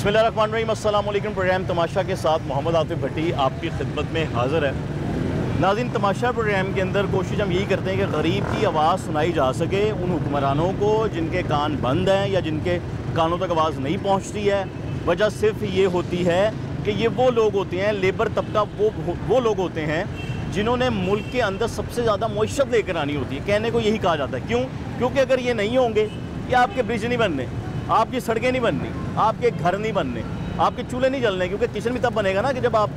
बिस्मिल्लाहिर्रहमानिर्रहीम, अस्सलाम वालेकुम। प्रोग्राम तमाशा के साथ मोहम्मद आतिफ भट्टी आपकी खिदमत में हाज़िर है। नाज़रीन, तमाशा प्रोग्राम के अंदर कोशिश हम यही करते हैं कि गरीब की आवाज़ सुनाई जा सके, उन हुक्मरानों को जिनके कान बंद हैं या जिनके कानों तक आवाज़ नहीं पहुँचती है। वजह सिर्फ ये होती है कि ये वो लोग होते हैं, लेबर तबका वो लोग होते हैं जिन्होंने मुल्क के अंदर सबसे ज़्यादा मईशत लेकर आनी होती है। कहने को यही कहा जाता है। क्यों? क्योंकि अगर ये नहीं होंगे, ये आपके ब्रिज नहीं बनने, आपकी सड़कें नहीं बननी, आपके घर नहीं बनने, आपके चूल्हे नहीं जलने। क्योंकि किचन भी तब बनेगा ना कि जब आप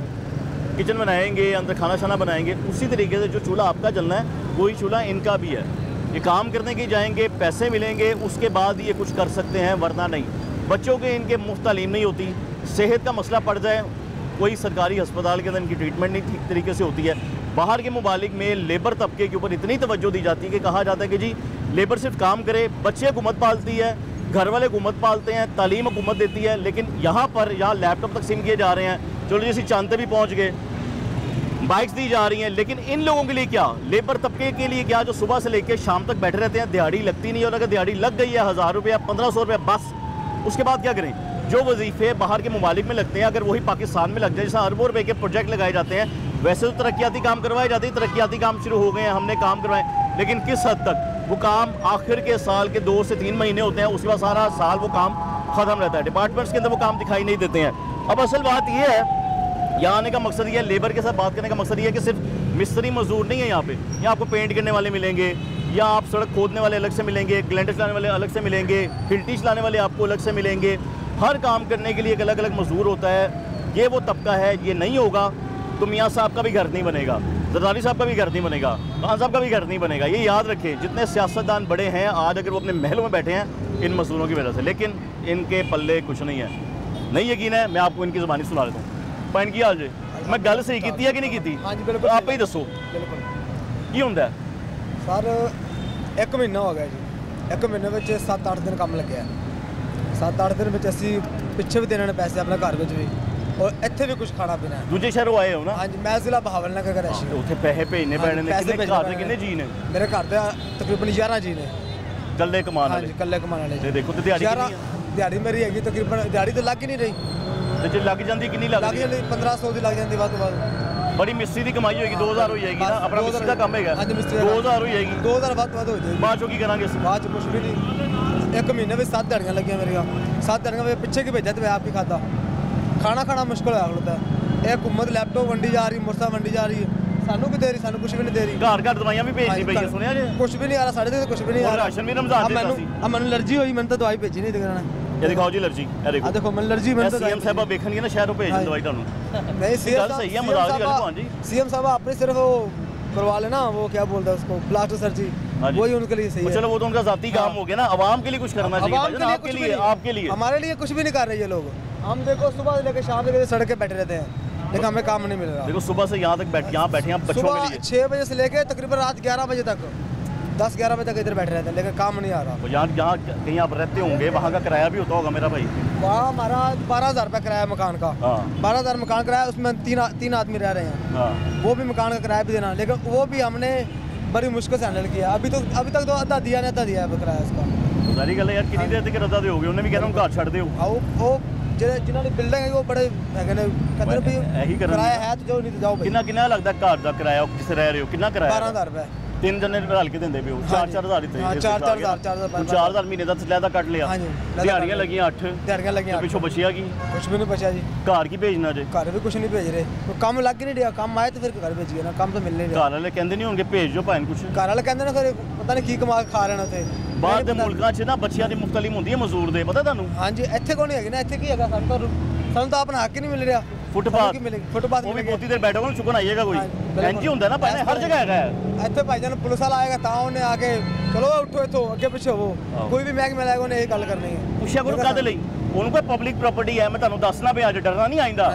किचन बनाएंगे, अंदर खाना शाना बनाएंगे। उसी तरीके से जो चूल्हा आपका जलना है वही चूल्हा इनका भी है। ये काम करने के जाएंगे, पैसे मिलेंगे, उसके बाद ये कुछ कर सकते हैं, वरना नहीं। बच्चों के इनके मुफ्त तालीम नहीं होती, सेहत का मसला पड़ जाए कोई सरकारी अस्पताल के अंदर इनकी ट्रीटमेंट नहीं ठीक तरीके से होती है। बाहर के मुबालिक में लेबर तबके के ऊपर इतनी तवज्जो दी जाती है कि कहा जाता है कि जी लेबर सिर्फ काम करे, बच्चे हुकूमत पालती है, घर वाले हुकूमत पालते हैं, तालीम हुकूमत देती है। लेकिन यहाँ पर लैपटॉप तकसीम किए जा रहे हैं, चलो जैसी चांदे भी पहुँच गए, बाइक्स दी जा रही हैं। लेकिन इन लोगों के लिए क्या, लेबर तबके के लिए क्या, जो सुबह से लेकर शाम तक बैठे रहते हैं, दिहाड़ी लगती नहीं। और अगर दिहाड़ी लग गई है 1000 रुपया 1500 रुपया, बस उसके बाद क्या करें? जो वजीफे बाहर के मुमालिक में लगते हैं, अगर वही पाकिस्तान में लग जाए, जैसे अरबों रुपए के प्रोजेक्ट लगाए जाते हैं, वैसे तो तरक्याती काम करवाए जाते हैं, तरक्याती काम शुरू हो गए हैं, हमने काम करवाए। लेकिन किस हद तक वो काम आखिर के साल के 2 से 3 महीने होते हैं, उसके बाद सारा साल वो काम ख़त्म रहता है। डिपार्टमेंट्स के अंदर वो काम दिखाई नहीं देते हैं। अब असल बात यह है, यहाँ आने का मकसद ये है, लेबर के साथ बात करने का मकसद ये है कि सिर्फ मिस्त्री मजदूर नहीं है यहाँ पे। यहाँ आपको पेंट करने वाले मिलेंगे, या आप सड़क खोदने वाले अलग से मिलेंगे, ग्लैंडर चलाने वाले अलग से मिलेंगे, फिल्टी चलाने वाले आपको अलग से मिलेंगे। हर काम करने के लिए एक अलग अलग मजदूर होता है। ये वो तबका है, ये नहीं होगा तो मियाँ साहब का भी घर नहीं बनेगा, जरदारी साहब का भी घर नहीं बनेगा, खान साहब का भी घर नहीं बनेगा। ये याद रखें, जितने सियासतदान बड़े हैं आज, अगर वो अपने महलों में बैठे हैं इन मजदूरों की वजह से, लेकिन इनके पल्ले कुछ नहीं है। नहीं यकीन है, मैं आपको इनकी ज़बानी सुना देता हूँ। पैन की हाल जी, मैं गल सही की है कि नहीं की? हाँ जी बिल्कुल, आप ही दसो की होंगे सर। 1 महीना हो गया जी, 1 महीने में 7-8 दिन काम लगे है। 7-8 दिन में असी पिछे भी देने पैसे अपने घर में भी, और इत्थे भी कुछ खाना पीना है। दूजे शहरों आए हो ना? हाँ जी, मैं जिला बहावलनगर का रैशी हूँ। उत्थे पैसे भेजने पैने ने, कितने जी ने? मेरे घर के तकरीबन 11 जी ने, कल्ले कमान वाले। कल्ले कमान वाले। देखो तो दिहाड़ी मेरी हैगी तकरीबन, दिहाड़ी तो लग ही नहीं रही। ते लग जाती कितनी लग जाती? 1500 की लग जाती। बाद बड़ी मिस्त्री की कमाई होगी, 2000 हो जाएगी ना? अपना मिस्त्री का काम है, 2000 हो जाएगी, 2000 बाद हो जाएगी। बाद चो की करांगे? बाद कुछ भी नहीं। 1 महीने में 7 दिहाड़ियाँ लगी मेरी। 7 दिहाड़ियाँ में पिछे की भेजा तो मैं आपकी खाता खाना मुश्किल होता है। एक हुकूमत लैपटॉप वंडी जा रही, मुर्सा वंडी जा रही है, सानू की दे रही, सानू कुछ भी नहीं दे रही। घर दवाइयां भी भेजनी पई है, सुनिया जे? कुछ भी नहीं आ रहा साढ़े तक, कुछ भी नहीं आ रहा। राशन भी रमजान देता सी। अब मैंने एलर्जी हुई, मैंने तो दवाई भेजी नहीं दिखाना। ये दिखाओ जी एलर्जी, ये देखो। देखो मैं एलर्जी, मैंने तो सीएम साहब देखणगे ना शहरों भेज दवाई ਤੁਹਾਨੂੰ। नहीं सीएम सही है, मजाक की गल कौन जी? सीएम साहब आपने सिर्फ वो करवा लेना, वो क्या बोलते हैं उसको, प्लास्टिक सर्जरी, वही उनके लिए सही है। चलो वो तो उनका जाती काम हो गया ना, आवाम के लिए कुछ करना चाहिए। आपके लिए, आपके लिए, हमारे लिए कुछ भी नहीं कर रहे ये लोग। हम देखो सुबह लेकर शाम तक सड़क पे बैठे रहते हैं, लेकिन हमें काम नहीं मिल रहा। देखो सुबह से यहाँ तक बैठे हैं बच्चों के लिए, 6 बजे से लेकर तकरीबन रात 11 बजे तक, 10-11 बजे तक इधर बैठे रहते हैं, लेकिन काम नहीं आ रहा। यहाँ कहीं आप रहते होंगे, वहाँ का किराया भी होता होगा मेरा भाई? वहाँ हमारा 12,000 रुपये किराया मकान का। 12,000 मकान किराया, उसमें 3 आदमी रह रहे हैं। वो भी मकान का किराया भी देना, लेकिन वो भी हमने बड़ी मुश्किल से हैंडल किया। अभी तक तो अद्धा दिया नहीं, अद्धा दिया है किराया इसका। सारी गल यार, कितनी देर तक अद्धा दोगे? उन्हें भी कह रहा हूँ घर छड़ दो। वो जिन्होंने बिल्डिंग है वो बड़े किराया है, तो जो नहीं जाओ। कितना लगता है घर का किराया जिससे रह रहे हो? कितना किराया? 12,000 रुपये। 3 जने रल के देंगे पे हो, 4-4 हज़ार 4,000 महीने का लैदा कट लिया। दिहाड़ियां लगी 8 दिहाड़ियां लगी, पिछों बचिया की कुछ भी नहीं बचा जी। घर की भेजना जे? घर भी कुछ नहीं भेज रहे, तो काम लग ही नहीं रहा। काम आए तो फिर घर भेजिए ना, काम तो मिल नहीं रहा। घर वाले कहते नहीं होंगे भेज जो भाई कुछ? घर वाले कहते ना फिर पता नहीं की कमा खा रहे हैं। बाहर के मुल्कों च ना बच्चियां दी मुफ्त तालीम होंदी है मजदूर दे, पता तुहानू? हाँ जी, इत्थे कोई नहीं है ना, इत्थे की हैगा? सानू तो अपना हक ही नहीं मिल रहा। फुटपाथ वो भी बहुती देर बैठोगे ना, चुकन आइएगा कोई एनजी होंदा ना, पहले हर जगह है। इत्थे भाईजान पुलिस वाला आएगा ता उन्हें आके चलो उठो इथों अगे पिछे हो, कोई भी महकमे लाएगा उन्हें यही गल करनी है। पुछया करो कादे लई? उनको पब्लिक प्रॉपर्टी है, मैं तुहानू दसना पे आज डरना नहीं आइंदा।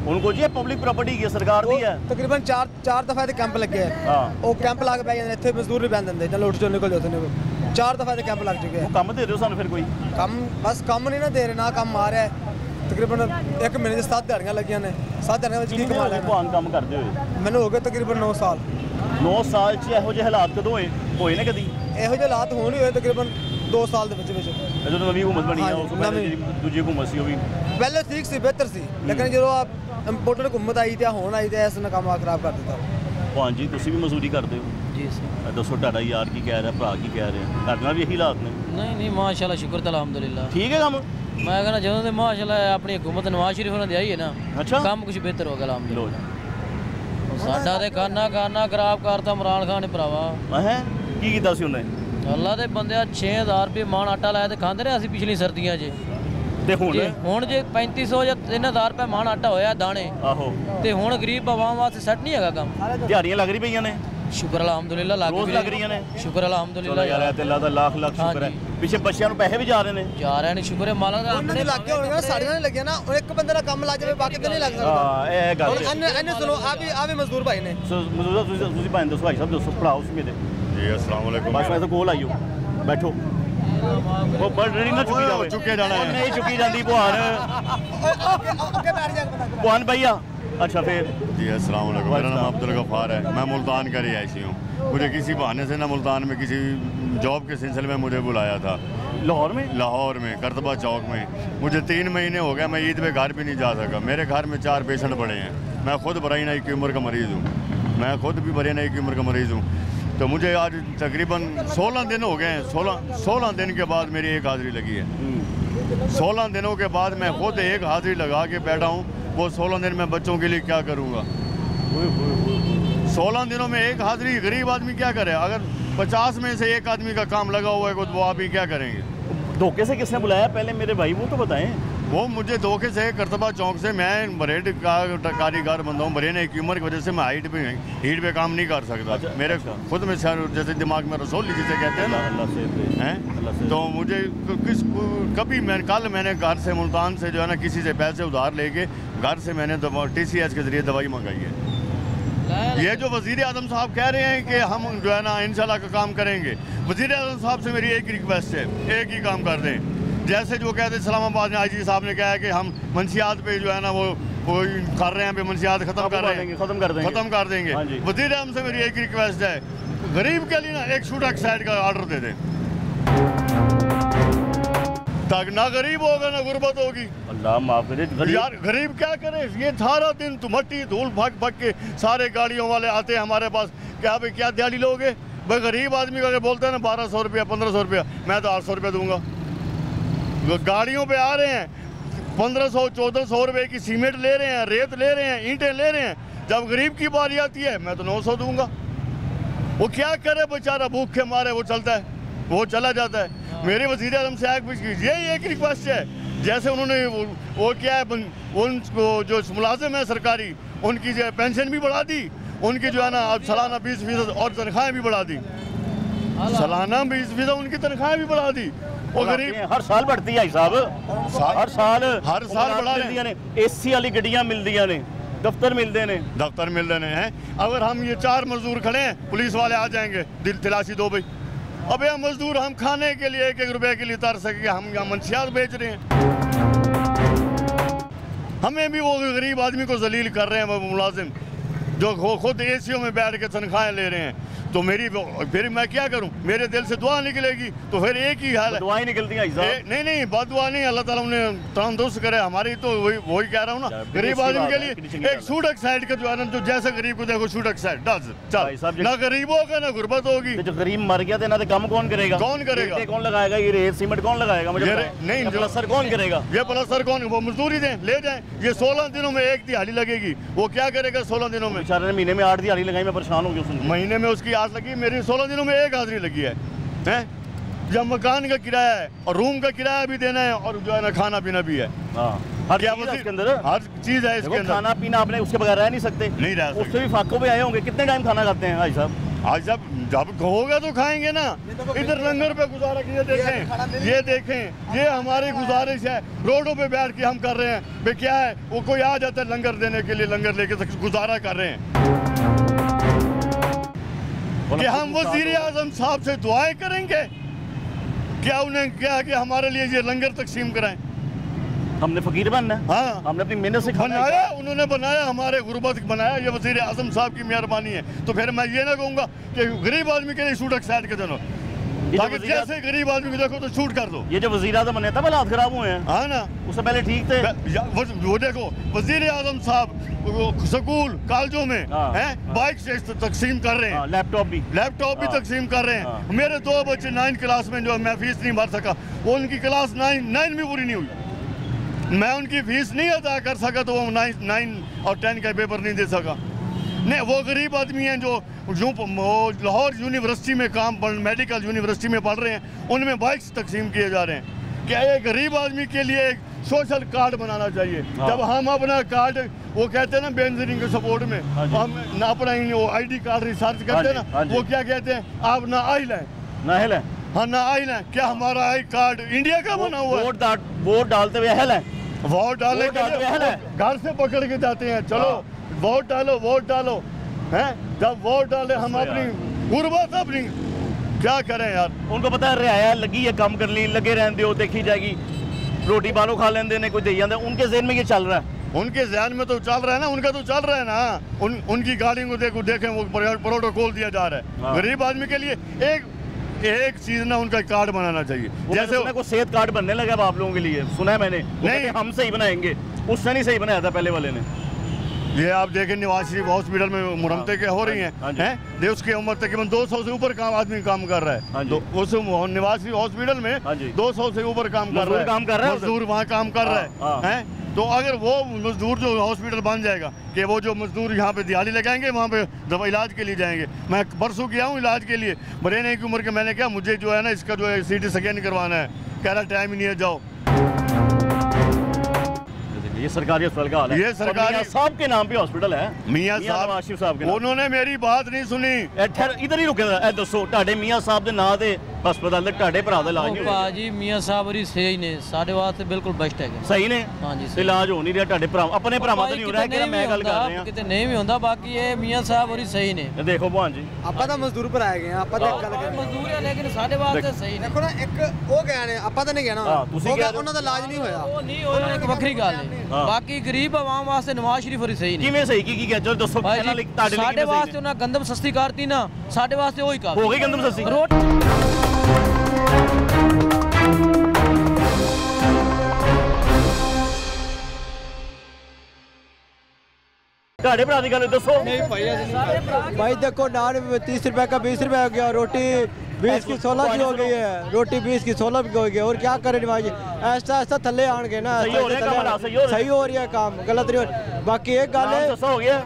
उनको जी पब्लिक प्रॉपर्टी है, सरकार दी है। तकरीबन 4 दफा ते कैंप लगे है। वो कैंप ला के बैठ जाते, इत्थे मजदूर नहीं बैठ देंदे, चलो उठ जो निकल जाओ। 4 दफा ते कैंप लग चुके हैं। काम दे रहे हो सानू फिर? कोई काम बस काम नहीं ना दे रहे, ना काम आ रहा है। तकरीबन 1 महीने से 7 दिहाड़ियां लगियां ने। 7 दिहाड़ियां में की कमा लेना? काम करते हुए मैंने हो गया तकरीबन 9 साल। 9 साल च ਇਹੋ ਜਿਹੇ ਹਾਲਾਤ ਕਦੋਂ ਹੋਏ ਨੇ? ਕਦੀ ਇਹੋ ਜਿਹੇ ਹਾਲਾਤ ਹੋਣ ਹੀ ਹੋਏ ਤਕਰੀਬਨ 2 ਸਾਲ ਦੇ ਵਿੱਚ। जो नवी हुकूमत बनी है उसमें दूसरी हुकूमत सी भी पहले ठीक सी बेहतर सी लेकिन जो आप इंपोर्टेड हुकूमत आई थी होने आई थी इसने काम खराब कर दिता। हाँ जी तुसी भी मजदूरी करते हो जी सर। दसो ਤੁਹਾਡਾ यार की कह रहा भरा की कह रहे हैं ਤੁਹਾਡੇ ਨਾਲ ਵੀ ਇਹੀ ਹਾਲਾਤ ਨੇ? नहीं नहीं माशाल्लाह शुक्र तो अल्हम्दुलिल्लाह ठीक है काम? मैं कहना ਜਦੋਂ ਦੇ ਮਾਸ਼ਾਅੱਲਾ ਆਪਣੀ ਹਕੂਮਤ ਨਵਾਜ਼ ਸ਼ਰੀਫ ਉਹਨਾਂ ਦੀ ਆਈ ਹੈ ਨਾ ਅੱਛਾ ਕੰਮ ਕੁਝ ਬਿਹਤਰ ਹੋ ਗਿਆ ਲੋ ਅਲਹਮਦੁਲਿल्लाह। ਸਾਡਾ ਤੇ ਖਾਨਾ ਖਰਾਬ ਕਰਤਾ ਇਮਰਾਨ ਖਾਨ ਨੇ ਭਰਾਵਾ। ਹੈ ਕੀ ਕੀਤਾ ਸੀ ਉਹਨੇ? ਅੱਲਾ ਦੇ ਬੰਦਿਆ 6000 ਰੁਪਏ ਮਾਣ ਆਟਾ ਲਾਇਆ ਤੇ ਖਾਂਦੇ ਰਹੇ ਅਸੀਂ ਪਿਛਲੀ ਸਰਦੀਆਂ 'ਚ ਤੇ ਹੁਣ ਜੇ 3500 ਜਾਂ 3000 ਰੁਪਏ ਮਾਣ ਆਟਾ ਹੋਇਆ ਦਾਣੇ ਆਹੋ ਤੇ ਹੁਣ ਗਰੀਬ ਆਵਾਮ ਵਾਸਤੇ ਸੈੱਟ ਨਹੀਂ ਹੈਗਾ ਕੰਮ। ਦਿਹਾੜੀਆਂ ਲੱਗ ਰਹੀ ਪਈਆਂ ਨੇ? ਸ਼ੁਕਰ ਅਲਹਮਦੁਲਿल्लाह ਰੋਜ਼ ਲੱਗ ਰਹੀਆਂ ਨੇ? ਸ਼ੁਕਰ ਅਲਹਮਦੁਲਿल्लाਹ ਚਲੋ ਯਾਰ ਤੇ ਅੱਲਾ ਦਾ ਲੱਖ ਲੱਖ ਸ਼ੁਕਰ ਹੈ। ਪਿੱਛੇ ਬੱਚਿਆਂ ਨੂੰ ਪੈਸੇ ਵੀ ਜਾ ਰਹੇ ਨੇ? ਜਾ ਰਹੇ ਨੇ ਸ਼ੁਕਰ ਹੈ ਮਾਲਕ ਦਾ। ਉਹਨਾਂ ਦੇ ਲੱਗੇ ਹੋਣਗੇ ਸਾਡੇ ਨਾਲ ਲੱਗਿਆ ਨਾ ਇੱਕ ਬੰਦੇ ਦਾ ਕੰਮ ਲੱਗ ਜਾਵੇ ਬਾਕੀ ਤੇ ਨਹੀਂ ਲੱਗ ਸਕਦਾ। ਹਾਂ ਇਹ ਗੱਲ ਹੈ। ਇਹਨੇ ਸੁਣੋ ਆ ਵੀ ਮਜ਼ਦੂਰ ਭਾਈ ਨੇ। ਸੋ ਮਜ਼ਦੂਰ ਤੁਸੀਂ ਭਾਈ ਦੱਸੋ ਭਾਈ ਸਾਹਿਬ ਦੱਸੋ ਪੜਾਓ ਉਸ ਮੇਰੇ ਜੀ अस्सलाम वालेकुम। ਬਸ ਮੈਂ ਤਾਂ ਕੋਲ ਆਈਓ ਬੈਠੋ ਉਹ ਬੜੀ ਨਾ ਚੁੱਕੀ ਜਾਵੇ ਚੁੱਕੇ ਜਾਣਾ ਹੈ ਨਹੀਂ ਚੁੱਕੀ ਜਾਂਦੀ ਭਵਾਨ ਭਵਾਨ ਭਈਆ अच्छा फिर जी अस्सलाम वालेकुम। मेरा नाम अब्दुल गफ्फार है। मैं मुल्तान का रिहायशी हूँ। मुझे किसी बहाने से ना मुल्तान में किसी जॉब के सिलसिले में मुझे बुलाया था लाहौर में? लाहौर में करतबा चौक में। मुझे 3 महीने हो गए मैं ईद पे घर भी नहीं जा सका। मेरे घर में 4 पेशेंट पड़े हैं। मैं खुद बराई नाई की उम्र का मरीज़ हूँ। मैं खुद भी बराई नाई की उम्र का मरीज़ हूँ। तो मुझे आज तकरीबन 16 दिन हो गए हैं। 16 दिन के बाद मेरी एक हाज़िरी लगी है। 16 दिनों के बाद मैं खुद एक हाज़िरी लगा के बैठा हूँ। वो 16 दिन में बच्चों के लिए क्या करूँगा? 16 दिनों में एक हाज़िरी गरीब आदमी क्या करे? अगर 50 में से एक आदमी का काम लगा हुआ है तो वो आप ही क्या करेंगे? धोखे से किसने बुलाया पहले मेरे भाई वो तो बताएं। वो मुझे धोखे से करतबा चौक से मैं बरेड का कारीगर बंदा हूँ। बरेने की उम्र की वजह से मैं हीट पे काम नहीं कर सकता। अच्छा, मेरे खुद में जैसे दिमाग में रसोल जिसे कहते हैं ना अल्लाह से हैं। तो मुझे कभी कल मैंने घर से मुल्तान से जो है ना किसी से पैसे उधार लेके घर से मैंने TCS के ज़रिए दवाई मंगाई है। ये जो वज़ीर आज़म साहब कह रहे हैं कि हम जो है ना इंशाल्लाह का काम करेंगे। वज़ीर आज़म साहब से मेरी एक रिक्वेस्ट है एक ही काम कर दें। जैसे जो कहते हैं इस्लामाबाद में IG साहब ने कहा है कि हम मंशियात पे जो है ना वो कर रहे हैं पे मंशियात ख़त्म कर रहे हैं ख़त्म कर देंगे। वज़ीर आज़म से मेरी एक रिक्वेस्ट है गरीब के लिए ना एक शूट एक्साइड का ऑर्डर दे दें ताकि ना गरीब होगा ना गुर्बत होगी। अल्लाह माफ करे यार गरीब क्या करे? ये सारा दिन तो मट्टी धूल भग भग के सारे गाड़ियों वाले आते हैं हमारे पास क्या भाई क्या दिहाड़ी लोगे भाई? गरीब आदमी का अगर बोलते हैं ना 1200 रुपया 1500 रुपया मैं तो 800 रुपया दूंगा। गाड़ियों पे आ रहे हैं 1500 1400 रुपये की सीमेंट ले रहे हैं रेत ले रहे हैं ईंटें ले रहे हैं। जब गरीब की बारी आती है मैं तो 900 दूंगा। वो क्या करे बेचारा भूख के मारे वो चलता है वो चला जाता है। मेरे वज़ीर आज़म से यही एक रिक्वेस्ट है जैसे उन्होंने वो क्या है उनको जो मुलाजिम है सरकारी उनकी जो पेंशन भी बढ़ा दी उनकी जो है ना अब सालाना 20% और तनख्वाहें भी बढ़ा दी। सालाना 20% उनकी तनख्वाहें भी बढ़ा दी। वो गरीब हर साल बढ़ती है साहब हर साल बढ़ा मिलदियां ने AC वाली गड्डियां मिलदियां ने दफ्तर मिलते हैं। अगर हम ये 4 मजदूर खड़े हैं पुलिस वाले आ जाएंगे दिल तलाशी दो भाई। अब ये मजदूर हम खाने के लिए 1-1 रुपए के लिए तर सके हम यहाँ मंशियात बेच रहे हैं। हमें भी वो गरीब आदमी को जलील कर रहे हैं वो मुलाजिम जो खुद ACO में बैठ के तनख्वाहें ले रहे हैं। तो मेरी फिर मैं क्या करूं? मेरे दिल से दुआ निकलेगी तो फिर एक ही हाल है दुआएं निकलती हैं नहीं बद दुआ नहीं। अल्लाह ताला उन्हें तंदुरुस्त करे हमारी तो वही कह रहा हूँ ना गरीब आदमी के लिए एक शूट एक्साइड का जो है ना जो जैसे गरीब को देखो शूट एक्साइड चल ना गरीब होगा ना गुर्बत होगी। जो गरीब मर गया तो ना काम कौन करेगा कौन लगाएगा? ये रेत सीमेंट कौन लगाएगा? मुझे नहीं प्लास्टर कौन करेगा? ये प्लास्टर कौन? वो मजदूरी दें ले जाएं। ये 16 दिनों में एक दिहाड़ी लगेगी वो क्या करेगा 16 दिनों में? बेचारे ने महीने में 8 दिहाड़ी लगाई मैं परेशान हो गया। महीने में उसकी आस लगी मेरी 16 दिनों में एक हाज़िरी लगी है। जब मकान का किराया है और रूम का किराया भी देना है और जो है ना खाना पीना भी है। हर चीज़ है इसके अंदर खाना पीना आपने उसके बगैर रह नहीं सकते। नहीं रह सकते। उससे भी फाकों पे आए होंगे। कितने टाइम खाना खाते हैं भाई साहब? आज जब होगा तो खाएंगे ना। इधर लंगर पे गुजारा ये देखें ये हमारी गुजारिश है। रोडों पे बैठ के हम कर रहे हैं भाई क्या है वो कोई आ जाता है लंगर देने के लिए लंगर लेके गुजारा कर रहे हैं कि हम वज़ीर आज़म साहब से दुआएं करेंगे क्या उन्हें क्या कि हमारे लिए ये लंगर तकसीम कराएं? हमने फकीर बनना है। हाँ हमने अपनी मेहनत से बनाया उन्होंने बनाया हमारे गुरबत बनाया ये वज़ीर आज़म साहब की मेहरबानी है। तो फिर मैं ये ना कहूँगा कि गरीब आदमी के लिए शूट एक्साइड के देना ताकि जैसे गरीब आदमी को देखो तो छूट कर दो। ये जो वज़ीर आज़म बने तब हालात खराब हुए हैं। हाँ ना, उससे पहले ठीक थे। वो देखो वज़ीर आज़म साहब स्कूल कॉलेजों में हैं बाइक से तकसीम कर रहे हैं, लैपटॉप भी तकसीम कर रहे हैं। मेरे 2 बच्चे 9 क्लास में जो मैं फीस नहीं भर सका, वो उनकी क्लास 9 भी पूरी नहीं हुई, मैं उनकी फीस नहीं अदा कर सका तो वो 9 और 10 का पेपर नहीं दे सका। नहीं, वो गरीब आदमी हैं जो लाहौर यूनिवर्सिटी में मेडिकल यूनिवर्सिटी में पढ़ रहे हैं, उनमें बाइक्स तकसीम किए जा रहे हैं। क्या एक गरीब आदमी के लिए एक सोशल कार्ड बनाना चाहिए। जब हम अपना कार्ड वो कहते हैं ना बेंजीनिंग के सपोर्ट में, हम ना अपना वो ID कार्ड रिसर्च करते हैं ना, वो क्या कहते हैं, आप ना आई लें, हाँ ना आई लें। क्या हमारा आई कार्ड इंडिया का बना हुआ है? वोट डालते हुए अहल है, वोट डालने के लिए घर से पकड़ के जाते हैं, चलो वोट डालो हैं। जब वोट डाले हम अपनी गुर्बत अपनी क्या करें यार। उनको पता है रियाया लगी है, कम कर ली, लगे रहने दो, देखी जाएगी, रोटी बालों खा लेने देने कोई दे जाता है। उनके जहन में ये चल रहा है, उनके जहन में तो चल रहा है ना, उनका तो चल रहा है ना। उनकी गाड़ी को देखें वो प्रोटोकॉल दिया जा रहा है। गरीब आदमी के लिए एक चीज ना उनका कार्ड बनाना चाहिए। जैसे को सेहत कार्ड बनने लगा आप लोगों के लिए, सुना है मैंने। नहीं, हम सही बनाएंगे, उसने नहीं सही बनाया था पहले वाले ने। ये आप देखें नवाज शरीफ हॉस्पिटल में मुरम्मतें क्या हो रही हैं, उसकी उम्र तकरीबन 200 से ऊपर आदमी काम कर रहा है। तो उस नवाज शरीफ हॉस्पिटल में 200 से ऊपर काम कर रहा है, मजदूर वहाँ काम कर रहा है। तो अगर वो मजदूर जो हॉस्पिटल बन जाएगा कि वो जो मजदूर यहाँ पे दिहाड़ी लगाएंगे वहाँ पे दवा इलाज के लिए जाएंगे। मैं परसों गया हूँ इलाज के लिए, महीने की उम्र के, मैंने कहा मुझे जो है ना इसका जो है CT स्कैन करवाना है, कह रहा टाइम ही नहीं है, जाओ। ये सरकारी अस्पताल का हाल है। ये सरकारी साहब के नाम पे हॉस्पिटल है, मियां साहब के। उन्होंने मेरी बात नहीं सुनी। इधर ही रुके दा दसो ਤੁਹਾਡੇ मियां साहब ਦੇ ਨਾਂ ਤੇ ਹਸਪਤਾਲ ਦੇ ਤੁਹਾਡੇ ਭਰਾ ਦਾ ਇਲਾਜ ਨਹੀਂ ਹੋਇਆ ਜੀ। मियां साहब ਹੋਰੀ ਸਹੀ ਨੇ, ਸਾਡੇ ਵਾਸਤੇ ਬਿਲਕੁਲ ਬੈਸਟ ਹੈਗੇ, ਸਹੀ ਨੇ। ਹਾਂਜੀ, ਇਲਾਜ ਹੋ ਨਹੀਂ ਰਿਹਾ ਤੁਹਾਡੇ ਭਰਾ, ਆਪਣੇ ਭਰਾਵਾਂ ਤੇ ਨਹੀਂ ਹੋ ਰਿਹਾ ਕਿ ਮੈਂ ਗੱਲ ਕਰ ਰਿਹਾ, ਕਿਤੇ ਨਹੀਂ ਵੀ ਹੁੰਦਾ। ਬਾਕੀ ਇਹ मियां साहब ਹੋਰੀ ਸਹੀ ਨੇ। ਦੇਖੋ ਭਾਣ ਜੀ, ਆਪਾਂ ਤਾਂ ਮਜ਼ਦੂਰ ਪਰ ਆਏ ਗਏ ਆ, ਆਪਾਂ ਤਾਂ ਗੱਲ ਕਰ ਮਜ਼ਦੂਰ ਹੈ ਲੇਕਿਨ ਸਾਡੇ ਵਾਸਤੇ ਸਹੀ ਨੇ। ਦੇਖੋ ਨਾ, ਇੱਕ ਉਹ ਗਏ ਨੇ, ਆਪਾਂ ਤਾਂ ਨਹੀਂ ਗਏ ਨਾ, ਉਹਨਾਂ ਦਾ ਇਲਾਜ ਨਹੀਂ ਹੋਇਆ, ਉਹ ਨਹੀਂ ਹੋਇਆ, ਇੱਕ ਵੱਖਰੀ ਗੱਲ ਹੈ। ਬਾਕੀ ਗਰੀਬ ਆਵਾਮ ਵਾਸਤੇ ਨਵਾਜ਼ ਸ਼ਰੀਫ ਹੋਰੀ ਸਹੀ ਨੇ। ਕਿਵੇਂ ਸਹੀ ਕੀ ਕਿਹਾ ਜੋ ਦੱਸੋ ਪਹਿਲਾਂ ਲਈ ਤੁਹਾਡੇ ਲਈ ਸਾਡੇ ਵਾਸਤੇ ਉਹਨਾਂ ਗੰਦਮ ਸਸਤੀ ਕਰਤੀ ਨਾ, ਸਾਡੇ ਵਾਸਤੇ ਉਹੀ ਕਰ ਹੋ ਗਈ ਗੰਦਮ ਸਸਤੀ। ਤੁਹਾਡੇ ਭਰਾ ਦੀ ਗੱਲ ਦੱਸੋ। नहीं भाई देखो, नान 30 रुपए का 20 रुपए हो गया, रोटी 20 की 16 की हो गई है, रोटी 20 की 16 की हो गई है। और क्या करें भाई, ऐसा ऐसा थल्ले आन गए ना, सही हो रही है काम, गलत नहीं हो रही। बाकी एक गल है, हो गया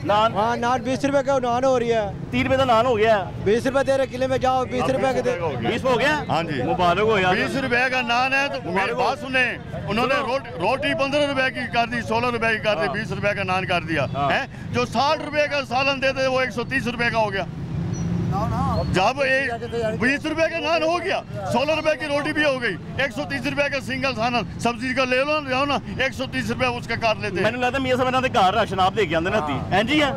नान, हाँ नान 20 रुपए का नान हो रही है, 30 रुपए का नान हो गया, 20 रुपए दे रहे किले में, जाओ 20 रुपए के दे, 20 हो गया। हाँ जी, मुबारक हो यार। 20 रुपए का नान है तो मेरी बात सुने, उन्होंने रोटी 15 रुपए की कर दी, 16 रुपए की कर दी, 20 रुपए का नान कर दिया है। जो 60 रुपए का सालन देते वो 130 रुपए का हो गया। जब 20 रुपए का नान हो गया, 16 रुपए की रोटी भी हो गई, 130 रुपए का सिंगल सालन सब्जी का ले लो ना, 130 रुपए उसका काट लेते हैं। मैंने लगता मियां साहब इन्हां दे घर राशन आप दे के आंदे ना ती एंजी है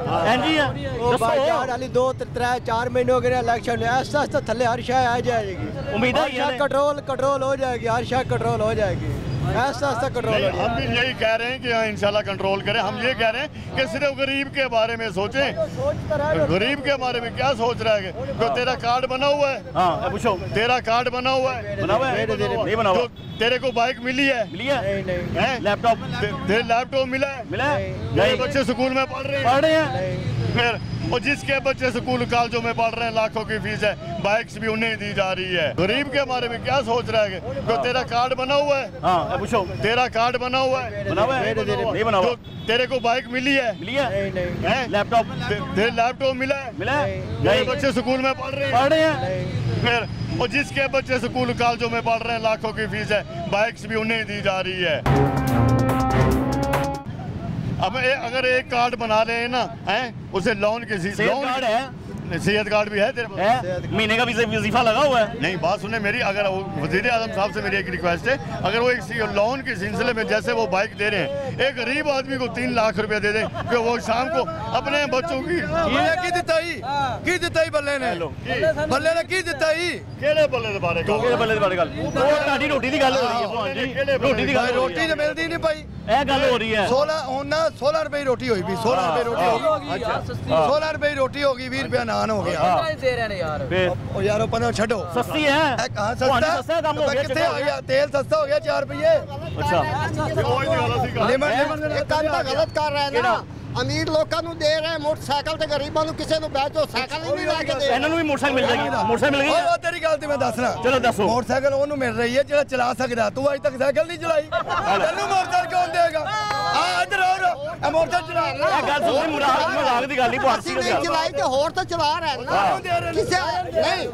ओ भाई यार वाली 2 3 4 महीने हो गए इलेक्शन, ऐसा ऐसा थल्ले हर शय आ जाएगी, उम्मीद है कंट्रोल हो जाएगी, हर शय कंट्रोल हो जाएगी, ऐसा ऐसा कंट्रोल। हम भी यही कह रहे हैं कि इंशाल्लाह कंट्रोल करें। हम ये कह रहे हैं कि सिर्फ गरीब के बारे में सोचें, गरीब के बारे में क्या सोच रहा है। तो तेरा कार्ड बना हुआ है, हाँ पूछो, तेरा कार्ड बना हुआ है, नहीं बना हुआ, तेरे को बाइक मिली है, नहीं लैपटॉप, तेरे लैपटॉप मिला है, मेरे बच्चे स्कूल में पढ़ रहे हैं, फिर और जिसके बच्चे स्कूल कॉलेजों में पढ़ रहे हैं, लाखों की फीस है, बाइक्स भी उन्हें दी जा रही है। गरीब के बारे में क्या सोच रहा है। तो तेरा कार्ड बना हुआ है, हाँ पूछो, तेरा कार्ड बना हुआ है, नहीं बना हुआ, तेरे को बाइक मिली है, लैपटॉप, तेरे लैपटॉप मिला है, मेरे बच्चे स्कूल में पढ़ रहे हैं, फिर और जिसके बच्चे स्कूल कॉलेजों में पढ़ रहे हैं, लाखों की फीस है, बाइक्स भी उन्हें दी जा रही है। अब अगर एक कार्ड बना रहे हैं ना, उसे लोन के कार्ड है, सेहत कार्ड भी है तेरे पास, महीने का वजीफा लगा हुआ है। नहीं बात सुने मेरी, अगर वज़ीर आज़म साहब से मेरी एक रिक्वेस्ट है, अगर वो एक लोन के सिलसिले में जैसे वो बाइक दे रहे हैं, एक गरीब आदमी को 3 लाख रुपए दे दें कि वो शाम को अपने बच्चों की बल्ले ने की दिता ही केड़े बल्ले दे बारे गल ਤੁਹਾਡੀ ਰੋਟੀ ਦੀ ਗੱਲ ਹੋ ਰਹੀ ਹੈ ਭਾਣ ਜੀ, ਰੋਟੀ ਦੀ ਗੱਲ, रोटी तो मिलती नहीं भाई, ਇਹ ਗੱਲ ਹੋ ਰਹੀ ਹੈ। 16 रुपए रोटी हुई भी, 16 रुपए रोटी होगी, 16 रुपए रोटी होगी, 20 रुपया नान ਨੁਕਸਾਨ ਹੋ ਗਿਆ। ਦੇ ਰਹੇ ਨੇ ਯਾਰ फिर ਉਹ ਯਾਰ ਉਹ ਪੰਨੇ ਛੱਡੋ, सस्ती है ਕਹਾਂ ਤੁਹਾਨੂੰ ਸਸਤਾ ਸਸਤਾ ਕੰਮ ਹੋ ਗਿਆ ਕਿੱਥੇ ਆ ਗਿਆ? ਤੇਲ ਸਸਤਾ ਹੋ ਗਿਆ 4 ਰੁਪਏ। ਅੱਛਾ ਲਿਮਟ ਇਹ ਕੰਮ ਤਾਂ ਗਲਤ ਕਰ ਰਹੇ ਨੇ ਨਾ। ਅਮੀਰ ਲੋਕਾਂ ਨੂੰ ਦੇ ਰਹੇ ਮੋਟਰਸਾਈਕਲ ਤੇ ਗਰੀਬਾਂ ਨੂੰ ਕਿਸੇ ਨੂੰ ਬੈਠੋ ਸਾਈਕਲ ਹੀ ਨਹੀਂ ਲੈ ਕੇ ਦੇ ਇਹਨਾਂ ਨੂੰ ਵੀ ਮੋਟਰਸਾਈਕਲ ਮਿਲ ਜਾਏਗੀ ਮੋਟਰਸਾਈਕਲ ਮਿਲ ਗਈ ਉਹ ਤੇਰੀ ਗੱਲ ਤੇ ਮੈਂ ਦੱਸਣਾ। ਚਲੋ ਦੱਸੋ ਮੋਟਰਸਾਈਕਲ ਉਹਨੂੰ ਮਿਲ ਰਹੀ ਹੈ ਜਿਹੜਾ ਚਲਾ ਸਕਦਾ। ਤੂੰ ਅੱਜ ਤੱਕ ਸਾਈਕਲ ਨਹੀਂ ਚਲਾਈ, ਤੈਨੂੰ ਮੋਟਰਸਾਈਕਲ ਕੌਣ ਦੇਗਾ? ਆ ਇੱਧਰ ਆ ਇਹ ਮੋਟਰਸਾਈਕਲ ਚਲਾ ਇਹ ਗੱਲ ਸੁਣੀ ਮਜ਼ਾਕ ਦੀ ਗੱਲ ਨਹੀਂ ਬਹੁਤ ਅਸੀਂ ਨਹੀਂ ਚਲਾਈ ਤੇ ਹੋਰ ਤਾਂ ਚਲਾ ਰਹੇ ਨੇ ਨਾ। ਕਿਸੇ ਨਹੀਂ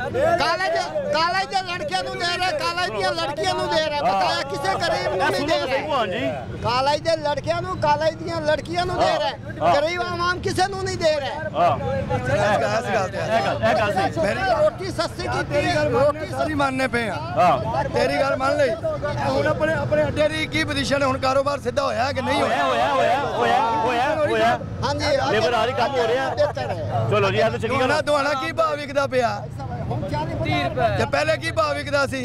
ਕਾਲਜ ਦੇ ਲੜਕਿਆਂ ਨੂੰ ਦੇ ਰਹੇ, ਕਾਲਜ ਦੀਆਂ ਲੜਕੀਆਂ ਨੂੰ ਦੇ ਰਹੇ, ਬਤਾਇਆ ਕਿਸੇ ਗਰੀਬ ਨੂੰ ਨਹੀਂ ਦੇ ਰਹੇ। ਹਾਂਜੀ ਕਾਲਜ ਦੇ ਲੜਕਿਆਂ ਨੂੰ ਕਾਲਜ ਦੀਆਂ ਲੜਕੀਆਂ ਨੂੰ ਦੇ ਰਹੇ, ਗਰੀਬ ਆਵਾਮ ਕਿਸੇ ਨੂੰ ਨਹੀਂ ਦੇ ਰਹੇ। ਇਸ ਗੱਲ ਤੇ ਇਹ ਗੱਲ ਸਹੀ ਮੇਰੀ ਰੋਟੀ ਸਸਤੀ ਕੀਤੀ ਹੈ, ਰੋਟੀ ਸਾਰੀ ਮੰਨਨੇ ਪਏ ਆ। ਹਾਂ ਤੇਰੀ ਗੱਲ ਮੰਨ ਲਈ। ਹੁਣ ਆਪਣੇ ਅੱਡੇ ਦੀ ਕੀ ਪੋਜੀਸ਼ਨ ਹੈ? ਹੁਣ ਕਾਰੋਬਾਰ ਸਿੱਧਾ ਹੋਇਆ ਕਿ ਨਹੀਂ ਹੋਇਆ? ਹੋਇਆ ਹਾਂਜੀ ਲੇਬਰ ਆ ਰਹੀ ਕੰਮ ਹੋ ਰਿਹਾ। ਚਲੋ ਜੀ ਇਹ ਤਾਂ ਚੰਗੀ ਗੱਲ ਦੁਆਣਾ ਦੁਆਣਾ ਕੀ ਭਾਅ ਵਿਕਦਾ ਪਿਆ? 30 ਰੁਪਏ ਤੇ ਪਹਿਲੇ ਕੀ ਭਾਅ ਵਿਕਦਾ ਸੀ?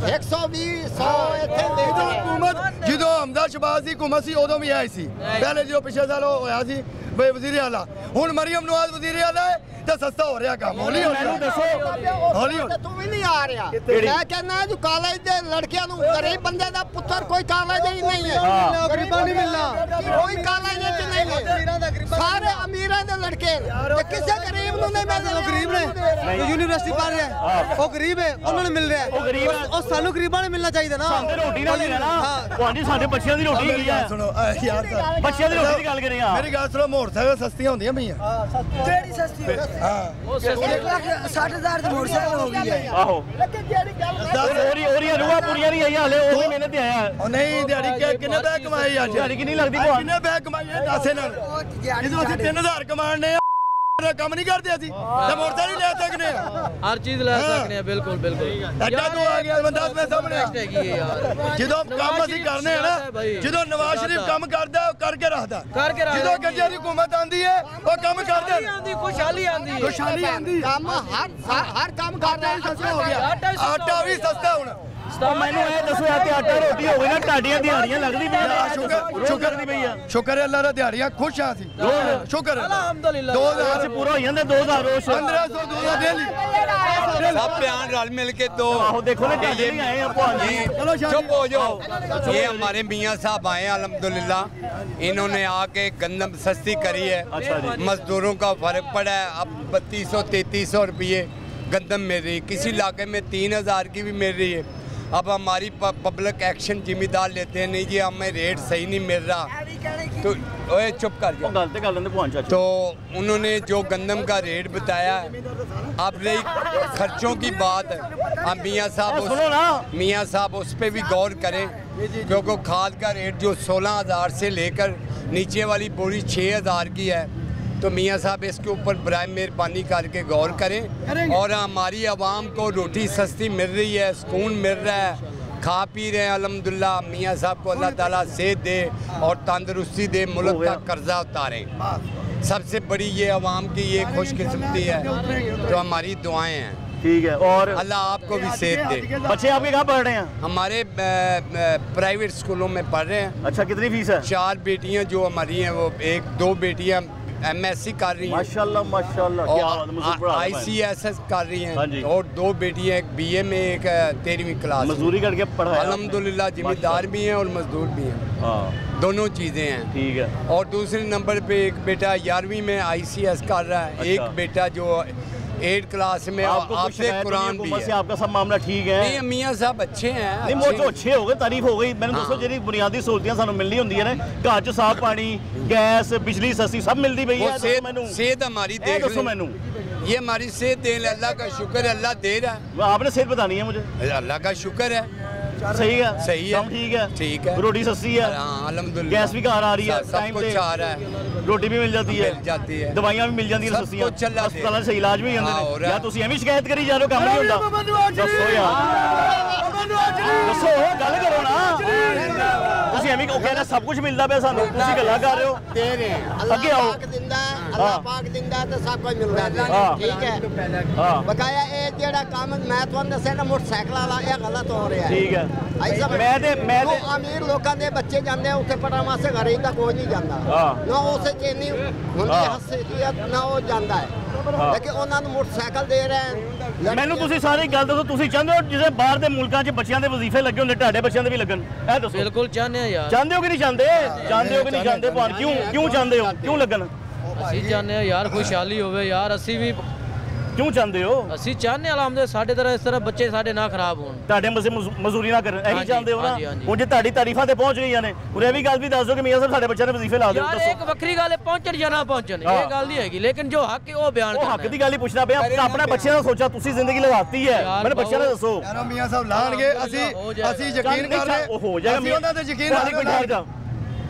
120 100 ਇੱਥੇ ਦੇ ਜਦੋਂ ਹਕੂਮਤ ਜਦੋਂ ਹਮਦਾ ਸ਼ਬਾਜ਼ ਦੀ ਹਕੂਮਤ ਸੀ ਉਦੋਂ ਵੀ ਆਈ ਸੀ। ਪਹਿਲੇ ਜਦੋਂ ਪਿਛਲੇ ਸਾਲ ਹੋਇਆ ਸੀ ਬਈ ਵਜ਼ੀਰ ਆਲਾ, ਹੁਣ ਮਰੀਮ ਨਵਾਜ਼ ਵਜ਼ੀਰ ਆਲਾ ਹੈ ਤੇ ਸਸਤਾ ਹੋ ਰਿਹਾ ਕੰਮ। ਹੌਲੀ ਮੈਨੂੰ ਦੱਸੋ ਹੌਲੀ ਤੂੰ ਵੀ ਨਹੀਂ ਆ ਰਿਹਾ। ਮੈਂ ਕਹਿੰਦਾ ਜੋ ਕਾਲਜ ਦੇ ਲੜਕਿਆਂ ਨੂੰ ਗਰੀਬ ਬੰਦੇ ਦਾ ਪੁੱਤਰ ਕੋਈ ਕਾਲਜ ਹੀ ਨਹੀਂ ਹੈ, ਗਰੀਬਾਂ ਨਹੀਂ ਮਿਲਣਾ। ਕੋਈ ਕਾਲਜ ਵਿੱਚ ਨਹੀਂ ਹੈ, ਸਾਰੇ ਅਮੀਰਾਂ ਦੇ ਲੜਕੇ ਤੇ ਕਿਸੇ ਗਰੀਬ ਨੂੰ ਨਹੀਂ ਮਿਲਦੇ। ਉਹ ਗਰੀਬ ਨੇ ਜੋ ਯੂਨੀਵਰਸਿਟੀ ਪੜ੍ਹ ਰਿਹਾ ਉਹ ਗਰੀਬ ਹੈ, ਉਹਨਾਂ ਨੂੰ ਮਿਲ ਰਿਹਾ। ਉਹ ਗਰੀਬ ਹੈ। ਉਹ ਸਾਨੂੰ ਗਰੀਬਾਂ ਨੂੰ ਮਿਲਣਾ ਚਾਹੀਦਾ ਨਾ। ਸਾਡੇ ਰੋਟੀ ਨਾਲ ਹੀ ਰਹਿਣਾ ਹਾਂਜੀ ਸਾਡੇ ਬੱਚਿਆਂ ਦੀ ਰੋਟੀ ਹੈਗੀ ਆ। ਸੁਣੋ ਯਾਰ ਬੱਚਿਆਂ ਦੀ ਰੋਟੀ ਦੀ ਗੱਲ ਕਰੇ ਆ। ਮੇਰੀ ਗੱਲ ਸੁਣੋ, ਮੋਟਰਸਾਈਕਲ ਸਸਤੀਆਂ ਹੁੰਦੀਆਂ ਪਈਆਂ। ਕਿਹੜੀ ਸਸਤੀ ਹਾਂ 1,60,000 ਦੀ ਮੋਟਰਸਾਈਕਲ ਹੋ ਗਈ ਹੈ। ਆਹੋ ਉਹਦੀਆਂ ਰੂਹਾਂ ਪੂਰੀਆਂ ਨਹੀਂ ਆਈਆਂ ਹਲੇ, ਉਹ ਵੀ ਮਿਹਨਤ ਤੇ ਆਇਆ। ਉਹ ਨਹੀਂ ਦਿਹਾੜੀ ਕਿੰਨੇ ਪੈਸੇ ਕਮਾਏ ਅੱਜ? ਦਿਹਾੜੀ ਕਿੰਨੀ ਲੱਗਦੀ ਭਗਵਾਨ? ਕਿੰਨੇ ਪੈਸੇ ਕਮਾਏ ਦੱਸੇ ਨਾਲ? ਜਦੋਂ ਅਸੀਂ 3000 ਕਮਾਣੇ ਆ ਕੰਮ ਨਹੀਂ ਕਰਦੇ ਅਸੀਂ ਤੇ ਮੋਟਰਸਾਈਕਲ ਹੀ ਲੈ ਸਕਦੇ ਆ। ਹਰ ਚੀਜ਼ ਲੈ ਸਕਦੇ ਆ। ਬਿਲਕੁਲ ਬਿਲਕੁਲ ਐਡਾ ਤੋਂ ਆ ਗਿਆ ਬੰਦਾ ਆਪਣੇ ਸਾਹਮਣੇ। ਹੈਗੀ ਹੈ ਯਾਰ। ਜਦੋਂ ਕੰਮ ਅਸੀਂ ਕਰਨੇ ਆ ਨਾ, ਜਦੋਂ ਨਵਾਜ਼ ਸ਼ਰੀਫ ਕੰਮ ਕਰਦਾ ਉਹ ਕਰਕੇ ਰੱਖਦਾ, ਜਦੋਂ ਗੱਜੇ ਦੀ ਹਕੂਮਤ ਆਂਦੀ ਹੈ ਉਹ ਕੰਮ ਕਰਦੇ ਨੇ। ਖੁਸ਼ਹਾਲੀ ਆਂਦੀ ਹੈ। ਖੁਸ਼ਹਾਲੀ ਆਂਦੀ। ਕੰਮ ਹਰ ਕੰਮ ਕਰ ਰਹੇ ਸਸਤਾ ਹੋ ਗਿਆ, ਆਟਾ ਵੀ ਸਸਤਾ ਹੁਣ। ਮੈਨੂੰ ਇਹ ਦੱਸੋ ਯਾਰ ਤੇ ਆਟਾ ਰੋਟੀ ਹੋ ਗਈ ਨਾ, ਢਾਡੀਆਂ ਦਿਹਾੜੀਆਂ ਲੱਗਦੀ ਪਈਆਂ। ਸ਼ੁਕਰ ਦੀ ਪਈ ਆ। ਸ਼ੁਕਰ ਹੈ ਅੱਲਾ ਦਾ, ਦਿਹਾੜੀਆਂ ਖੁਸ਼ ਆ ਸੀ। ਸ਼ੁਕਰ ਹੈ ਅਲਹਮਦੁਲਿਲਾ। 2000 ਪੂਰਾ ਹੋ ਜਾਂਦਾ 2000 ਰੋਜ਼ 1500 2000 ਡੇਲੀ। सब बयान रल मिल के दो। ਆਹੋ ਦੇਖੋ ਨਾ ਢਾਡੇ ਨਹੀਂ आए हैं भगवान जी। चलो चुप हो जाओ। ये हमारे मियाँ साहब आए हैं अल्हम्दुलिल्लाह, इन्होंने आके गंदम सस्ती करी है। मजदूरों का फर्क पड़ा है, अब 3200-3300 रुपये गंदम मिल रही है, किसी इलाके में 3000 की भी मिल रही है। अब हमारी पब्लिक एक्शन जिम्मेदार लेते हैं, नहीं जी हमें रेट सही नहीं मिल रहा तो ओए चुप कर जाओ। गल ते कर लेंदे भगवान चाचा। तो उन्होंने जो गंदम का रेट बताया, अब रही खर्चों की बात, अब मियाँ सुनो ना। साहब उस पर भी गौर करें, क्योंकि खाद का रेट जो 16,000 से लेकर नीचे वाली बोरी 6,000 की है, तो मियाँ साहब इसके ऊपर बराए मेहरबानी करके गौर करें और हमारी आवाम को रोटी सस्ती मिल रही है, सुकून मिल रहा है, खा पी रहे हैं अल्हम्दुलिल्लाह। मियाँ साहब को अल्लाह ताला सेहत दे और तंदुरुस्ती दे, मुल्क का कर्जा उतारें। सबसे बड़ी ये आवाम की ये खुशकिस्मती है, तो हमारी दुआएं हैं। ठीक है। और अल्लाह आपको भी सेहत दे। बच्चे आपके कहाँ पढ़ रहे हैं? हमारे प्राइवेट स्कूलों में पढ़ रहे हैं। अच्छा कितनी फीस है? 4 बेटियां जो हमारी हैं, वो 1-2 बेटियां MSc कर रही हैं माशाल्लाह माशाल्लाह। क्या बात है, मजदूर पढ़ा रहे हैं। ICSS कर रही हाँ हैं जी। और 2 बेटियां, एक BA में, एक 13वीं क्लास में। मजदूरी करके पढ़ाया अल्हम्दुलिल्लाह जिम्मेदार भी हैं और मजदूर भी हैं, हाँ दोनों चीज़ें हैं। ठीक है। और दूसरे नंबर पे एक बेटा 11वीं में ICS कर रहा है, एक बेटा जो 8 क्लास में आपसे कुरान भी है। आपका सब मामला ठीक है? नहीं मियाँ साहब अच्छे हैं। नहीं वो तो अच्छे हो गए, तारीफ हो गई। मैंने दोस्तों ਜਿਹੜੀ ਬੁਨਿਆਦੀ ਸਹੂਲਤਾਂ ਸਾਨੂੰ ਮਿਲਣੀ ਹੁੰਦੀਆਂ ਨੇ, ਘਰ 'ਚ ਸਾਫ ਪਾਣੀ, ਗੈਸ, ਬਿਜਲੀ ਸਸਤੀ सब मिलती पई है। सेहत हमारी देख दोस्तों मैनू ये हमारी सेहत दे, अल्लाह का शुक्र है, अल्लाह दे रहा है। आपने सेहत बतानी है मुझे। अल्लाह का शुक्र है, सही है सही है, सब ठीक है, ठीक है, रोटी सस्ती है, हाँ अल्हम्दुलिल्लाह, गैस भी घर आ रही है, सब टाइम कुछ पे आ रहा है, रोटी भी मिल जाती है, दवाइयां भी मिल जाती हैं सब सस्तियां, कुछ चल रहा है। अस्पतालों से इलाज भी हाँ, हो ਜਾਂਦੇ रहा ਨੇ। है। या ਤੁਸੀਂ ਐਵੇਂ ਸ਼ਿਕਾਇਤ ਕਰੀ ਜਾ ਰਹੇ ਹੋ, ਕੰਮ ਨਹੀਂ ਹੁੰਦਾ। ਦੱਸੋ ਯਾਰ, ਦੱਸੋ ਗੱਲ ਕਰੋ ਨਾ। ਤੁਸੀਂ ਤੁਸੀਂ ਐਵੇਂ ਉਹ ਕਹਿੰਦਾ ਸਭ ਕੁਝ ਮਿਲਦਾ ਪਿਆ ਸਾਨੂੰ, ਤੁਸੀਂ ਗੱਲਾਂ ਕਰ ਰਹੇ ਹੋ। ਦੇ ਰਹੇ हैं ਅੱਗੇ ਆਓ। अल्लाह पाक दिंदा तो सब कुछ मिलदा है, ठीक है। हाँ बकाया ये जेड़ा काम मैं ਤੁਹਾਨੂੰ ਦੱਸਿਆ ਨਾ ਮੋਟਰਸਾਈਕਲ ਵਾਲਾ ਇਹ ਗਲਤ ਹੋ ਰਿਹਾ ਹੈ। ठीक है। ऐसा मैं ते ਅਮੀਰ ਲੋਕਾਂ ਦੇ ਬੱਚੇ ਜਾਂਦੇ ਆ ਉੱਥੇ ਪੜ੍ਹਨ ਵਾਸਤੇ, ਗਰੀਬ ਦਾ ਕੋਈ ਨਹੀਂ ਜਾਂਦਾ। ਨਾ ਉਸੇ ਚੇਨੀ ਹੁੰਦੀ ਹਸੀਅਤ ਨਾ ਉਹ ਜਾਂਦਾ ਹੈ, ਲੇਕਿਨ ਉਹਨਾਂ ਨੂੰ ਮੋਟਰਸਾਈਕਲ ਦੇ ਰਹੇ। ਮੈਨੂੰ ਤੁਸੀਂ ਸਾਰੀ ਗੱਲ ਦੱਸੋ, ਤੁਸੀਂ ਚਾਹੁੰਦੇ ਹੋ ਜਿਵੇਂ ਬਾਹਰ ਦੇ ਮੁਲਕਾਂ 'ਚ ਬੱਚਿਆਂ ਦੇ ਵਜ਼ੀਫੇ ਲੱਗੇ ਹੁੰਦੇ ਤੁਹਾਡੇ ਬੱਚਿਆਂ ਦੇ ਵੀ ਲੱਗਣ? ਇਹ ਦੱਸੋ। ਬਿਲਕੁਲ ਚਾਹੁੰਦੇ ਆ ਯਾਰ। ਚਾਹੁੰਦੇ ਹੋ ਕਿ ਨਹੀਂ ਚਾਹੁੰਦੇ? ਚਾਹੁੰਦੇ ਹੋ ਕਿ ਨਹੀਂ ਚਾਹੁੰਦੇ? ਭਾਣ ਕਿਉਂ ਚਾਹੁੰਦੇ ਹੋ? ਕਿਉਂ ਲੱਗਣ? ਅਸੀਂ ਚਾਹੁੰਦੇ ਆ ਯਾਰ ਖੁਸ਼ਹਾਲੀ ਹੋਵੇ ਯਾਰ, ਅਸੀਂ ਵੀ ਕਿਉਂ ਚਾਹੁੰਦੇ ਹੋ? ਅਸੀਂ ਚਾਹੁੰਦੇ ਆਲਮਦੇ ਸਾਡੇ ਤਰ੍ਹਾਂ ਇਸ ਤਰ੍ਹਾਂ ਬੱਚੇ ਸਾਡੇ ਨਾ ਖਰਾਬ ਹੋਣ, ਤੁਹਾਡੇ ਮਜ਼ਦੂਰੀ ਨਾ ਕਰਨ, ਇਹੀ ਹਾਂਜੀ, ਚਾਹੁੰਦੇ ਹੋ ਨਾ? ਹਾਂਜੀ, ਹਾਂਜੀ। ਹੁਣ ਜੇ ਤੁਹਾਡੀ ਤਾਰੀਫਾਂ ਤੇ ਪਹੁੰਚ ਗਈਆਂ ਨੇ, ਉਹ ਇਹ ਵੀ ਗੱਲ ਵੀ ਦੱਸ ਦਿਓ ਕਿ ਮੀਆਂ ਸਾਹਿਬ ਸਾਡੇ ਬੱਚਿਆਂ ਦੇ ਵਜ਼ੀਫੇ ਲਾ ਦਿਓ। ਯਾਰ ਇੱਕ ਵੱਖਰੀ ਗੱਲ ਹੈ ਪਹੁੰਚਣ ਜਾਂ ਨਾ ਪਹੁੰਚਣ, ਇਹ ਗੱਲ ਨਹੀਂ ਹੈਗੀ, ਲੇਕਿਨ ਜੋ ਹੱਕ ਹੈ ਉਹ ਬਿਆਨ ਉਹ ਕਰਨਾ ਹੱਕ ਦੀ ਗੱਲ ਹੀ ਪੁੱਛਣਾ ਪਿਆ। ਆਪਣੇ ਬੱਚਿਆਂ ਦਾ ਸੋਚਾ, ਤੁਸੀਂ ਜ਼ਿੰਦਗੀ ਲਗਾਤੀ ਹੈ, ਮੈਨੂੰ ਬੱਚਿਆਂ ਦਾ ਦੱਸੋ। ਯਾਰ ਮੀਆਂ ਸਾਹਿਬ ਲਾਣਗੇ, ਅਸੀਂ ਯਕੀਨ ਕਰ ਰਹੇ, ਉਹ ਹੋ ਜਾਏਗਾ। ਅਸੀਂ ਉਹਨਾਂ ਤੇ ਯਕੀਨ ਕਰ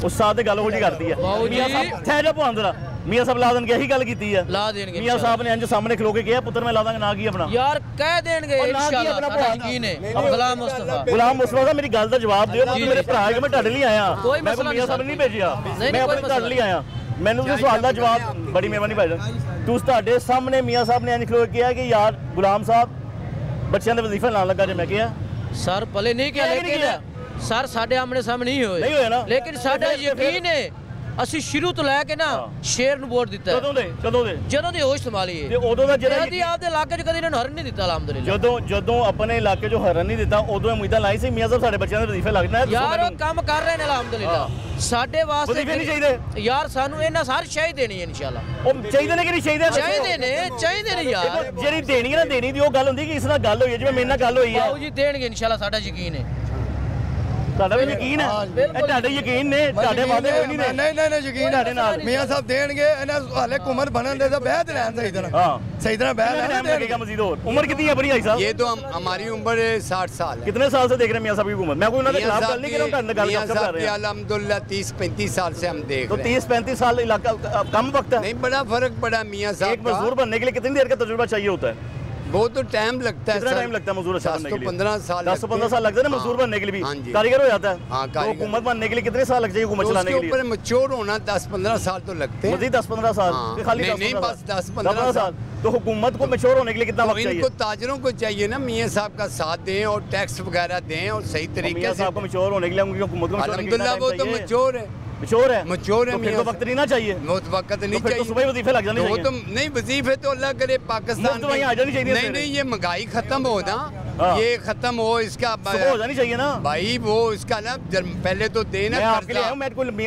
ਉਸਤਾਦ ਤੇ ਗੱਲ ਹੋ ਜੀ ਕਰਦੀ ਹੈ। ਮੀਆਂ ਸਾਹਿਬ ਠਹਿਰ ਜਾ ਭਾਂ ਅੰਦਰ, ਮੀਆਂ ਸਾਹਿਬ ਲਾ ਦੇਣਗੇ, ਇਹੀ ਗੱਲ ਕੀਤੀ ਹੈ। ਲਾ ਦੇਣਗੇ ਮੀਆਂ ਸਾਹਿਬ ਨੇ ਇੰਜ ਸਾਹਮਣੇ ਖਲੋ ਕੇ ਕਿਹਾ ਪੁੱਤਰ ਮੈਂ ਲਾ ਦਾਂਗਾ, ਨਾ ਕੀ ਆਪਣਾ ਯਾਰ ਕਹਿ ਦੇਣਗੇ ਇਨਸ਼ਾਅੱਲਾ, ਸਾਡਾ ਯਕੀਨ ਹੈ। ਗੁਲਾਮ ਮੁਸਤਫਾ, ਗੁਲਾਮ ਮੁਸਤਫਾ ਸਾਹਿਬ ਮੇਰੀ ਗੱਲ ਦਾ ਜਵਾਬ ਦਿਓ। ਤੁਸੀਂ ਮੇਰੇ ਭਰਾ ਹੈ, ਮੈਂ ਤੁਹਾਡੇ ਲਈ ਆਇਆ, ਕੋਈ ਮੈਂ ਮਸਲਾ ਮੀਆਂ ਸਾਹਿਬ ਨੇ ਨਹੀਂ ਭੇਜਿਆ, ਨਹੀਂ, ਮੈਂ ਆਪਣੇ ਕੋਈ ਤੁਹਾਡੇ ਲਈ ਆਇਆ। ਮੈਨੂੰ ਤੁਸੀਂ ਸਵਾਲ ਦਾ ਜਵਾਬ, ਬੜੀ ਮਿਹਰਬਾਨੀ ਭਾਈ ਤੁਸੀਂ ਤੁਹਾਡੇ ਸਾਹਮਣੇ ਮੀਆਂ ਸਾਹਿਬ ਨੇ ਇੰਜ ਖਲੋ ਕੇ ਕਿਹਾ ਕਿ ਯਾਰ ਗੁਲਾਮ ਸਾਹਿਬ ਬੱਚਿਆਂ ਦੇ ਵਜ਼ੀਫੇ ਲਾਣ ਲੱਗਾ ਜੇ। ਮੈਂ ਕਿਹਾ ਸਰ ਭਲੇ ਨਹੀਂ ਕਿਹਾ, ਲੇਕਿਨ ਸਰ ਸਾਡੇ ਆਮਣੇ ਸਾਹਮਣੇ ਨਹੀਂ ਹੋਏ ਨਾ, ਲੇਕਿਨ ਸਾਡਾ ਯਕੀਨ ਹੈ। ਅਸੀਂ ਸ਼ੁਰੂ ਤੋਂ ਲੈ ਕੇ ਨਾ ਸ਼ੇਰ ਨੂੰ ਵੋਟ ਦਿੱਤਾ। ਕਦੋਂ ਦੇ ਜਦੋਂ ਦੀ ਹੋਸ਼ ਸੰਭਾਲੀ ਹੈ, ਤੇ ਉਦੋਂ ਦਾ ਜਿਹੜਾ ਦੀ ਆਪਦੇ ਇਲਾਕੇ 'ਚ ਕਦੀ ਇਹਨਾਂ ਨੂੰ ਹਰਨ ਨਹੀਂ ਦਿੱਤਾ ਅਲਹਮਦੁਲਿਲਾ। ਜਦੋਂ ਆਪਣੇ ਇਲਾਕੇ 'ਚੋਂ ਹਰਨ ਨਹੀਂ ਦਿੱਤਾ, ਉਦੋਂ ਉਮੀਦਾਂ ਲਾਈ ਸੀ ਮੀਆਂ ਸਾਹਿਬ ਸਾਡੇ ਬੱਚਿਆਂ ਦੇ ਵਜ਼ੀਫੇ ਲੱਗਣਾ ਹੈ। ਯਾਰ ਉਹ ਕੰਮ ਕਰ ਰਹੇ ਨੇ ਅਲਹਮਦੁਲਿਲਾ, ਸਾਡੇ ਵਾਸਤੇ ਵਜ਼ੀਫੇ ਨਹੀਂ ਚਾਹੀਦੇ ਯਾਰ, ਸਾਨੂੰ ਇਹਨਾਂ ਸਾਰੀ ਸ਼ਾਹੀ ਦੇਣੀ ਹੈ ਇਨਸ਼ਾਅੱਲਾ। ਉਹ ਚਾਹੀਦੇ ਨੇ ਕਿ ਨਹੀਂ ਚਾਹੀਦੇ? ਚਾਹੀਦੇ ਨੇ ਯਾਰ। ਜਿਹੜੀ ਦੇਣੀ ਹੈ ਨਾ, ਦੇਣੀ ਦੀ ਉਹ ਗੱਲ ਹੁੰਦੀ ਕਿ ਇਸ ਨਾਲ ਗੱਲ ਹੋਈ ਹੈ, ਜਿਵੇਂ ਮੇਰੇ ਨਾਲ ਗੱਲ ਹੋਈ ਹੈ। ਬਾਊ ਜੀ ਦੇਣਗੇ ਇਨਸ਼ਾਅੱਲਾ, ਸਾਡਾ ਯਕੀਨ ਹੈ। ਤੁਹਾਡਾ ਵੀ ਯਕੀਨ ਹੈ? ਇਹ ਤੁਹਾਡੇ ਯਕੀਨ ਨੇ, ਤੁਹਾਡੇ ਵਾਦੇ ਕੋਈ ਨਹੀਂ ਨੇ। ਨਹੀਂ ਯਕੀਨ ਤੁਹਾਡੇ ਨਾਲ ਮੀਆਂ ਸਾਹਿਬ ਦੇਣਗੇ। ਇਹਨਾਂ ਹਾਲੇ हुकूमत बनने दे तो बहद रहन सही तरह। हाँ सही तरह बहद टाइम लगेगा मजीद और। उम्र कितनी है बड़ी भाई साहब? ये तो हमारी उम्र 60 साल है। कितने साल से देख रहे हैं मियां साहब की हुकूमत? मैं कोई उनके खिलाफ गल नहीं कर रहा हूं, मियां साहब की अल्हम्दुलिल्लाह 30-35 साल से हम देख तो रहे हैं। 30-35 साल इलाका कम वक्त है? नहीं, बड़ा फर्क पड़ा मियां साहब। एक मजदूर बनने के लिए कितनी देर का तजुर्बा चाहिए होता है? वो तो टाइम लगता है। कितना टाइम लगता है मजदूर अच्छा बनने के लिए? 10-15 साल 10-15 साल लगते हैं ना मजदूर बनने के लिए हाँ भी? जी। कारीगर हो जाता है? हाँ, तो हुकूमत बनने के लिए कितने साल लग जाएगी हुकूमत चलाने के लिए? ऊपर मैच्योर होना 10-15 साल तो लगते हैं। मजीद 10-15 साल? हाँ, खाली नहीं, बस 10-15 साल। तो हुकूमत को मैच्योर होने के लिए कितना वक्त चाहिए? इनको ताजरों को चाहिए ना मियां साहब का साथ दें और टैक्स वगैरह दें और सही तरीके मियां से। साहब को मैच्योर होने के लिए उनकी हुकूमत को अल्हम्दुलिल्लाह वो तो मैच्योर है। मैच्योर है? मैच्योर है तो फिर मियां तो वक्त नहीं ना चाहिए? बहुत वक्त नहीं फिर तो चाहिए। सुबह ही वजीफे लग जाने वो चाहिए। तो नहीं, वजीफे तो अल्लाह करे पाकिस्तान मुफ्त वहीं आ जानी चाहिए नहीं नहीं, ये महंगाई खत्म हो ना, हाँ। ये खत्म हो, इसका सुबह हो जानी चाहिए ना भाई। वो इसका ना पहले तो देना। मैं आपके लिए आया हूं,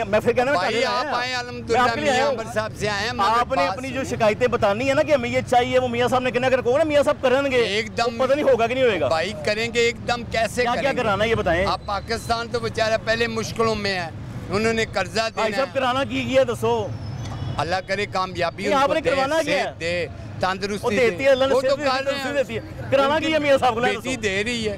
मैं फिर कहना भाई आप आए अल्हम्दुलिल्लाह, मियां अमर साहब से आए हैं। आपने अपनी जो शिकायतें बतानी है ना कि हमें ये चाहिए, वो मियां साहब ने कहना अगर कहो ना मियां साहब करेंगे एकदम, पता नहीं होगा कि नहीं होगा। भाई करेंगे एकदम। कैसे क्या क्या कराना है ये बताएं। आप पाकिस्तान तो बेचारा पहले मुश्किलों में है, उन्होंने कर्जा देना सब कराना की गया दसो। अल्लाह करे कामयाबी नहीं, आपने करवाना क्या है? दे तंदुरुस्ती देती है, अल्लाह ने वो तो सेहत कर रहे हैं। देती है। कराना की है मियां साहब को? बेटी दे रही है,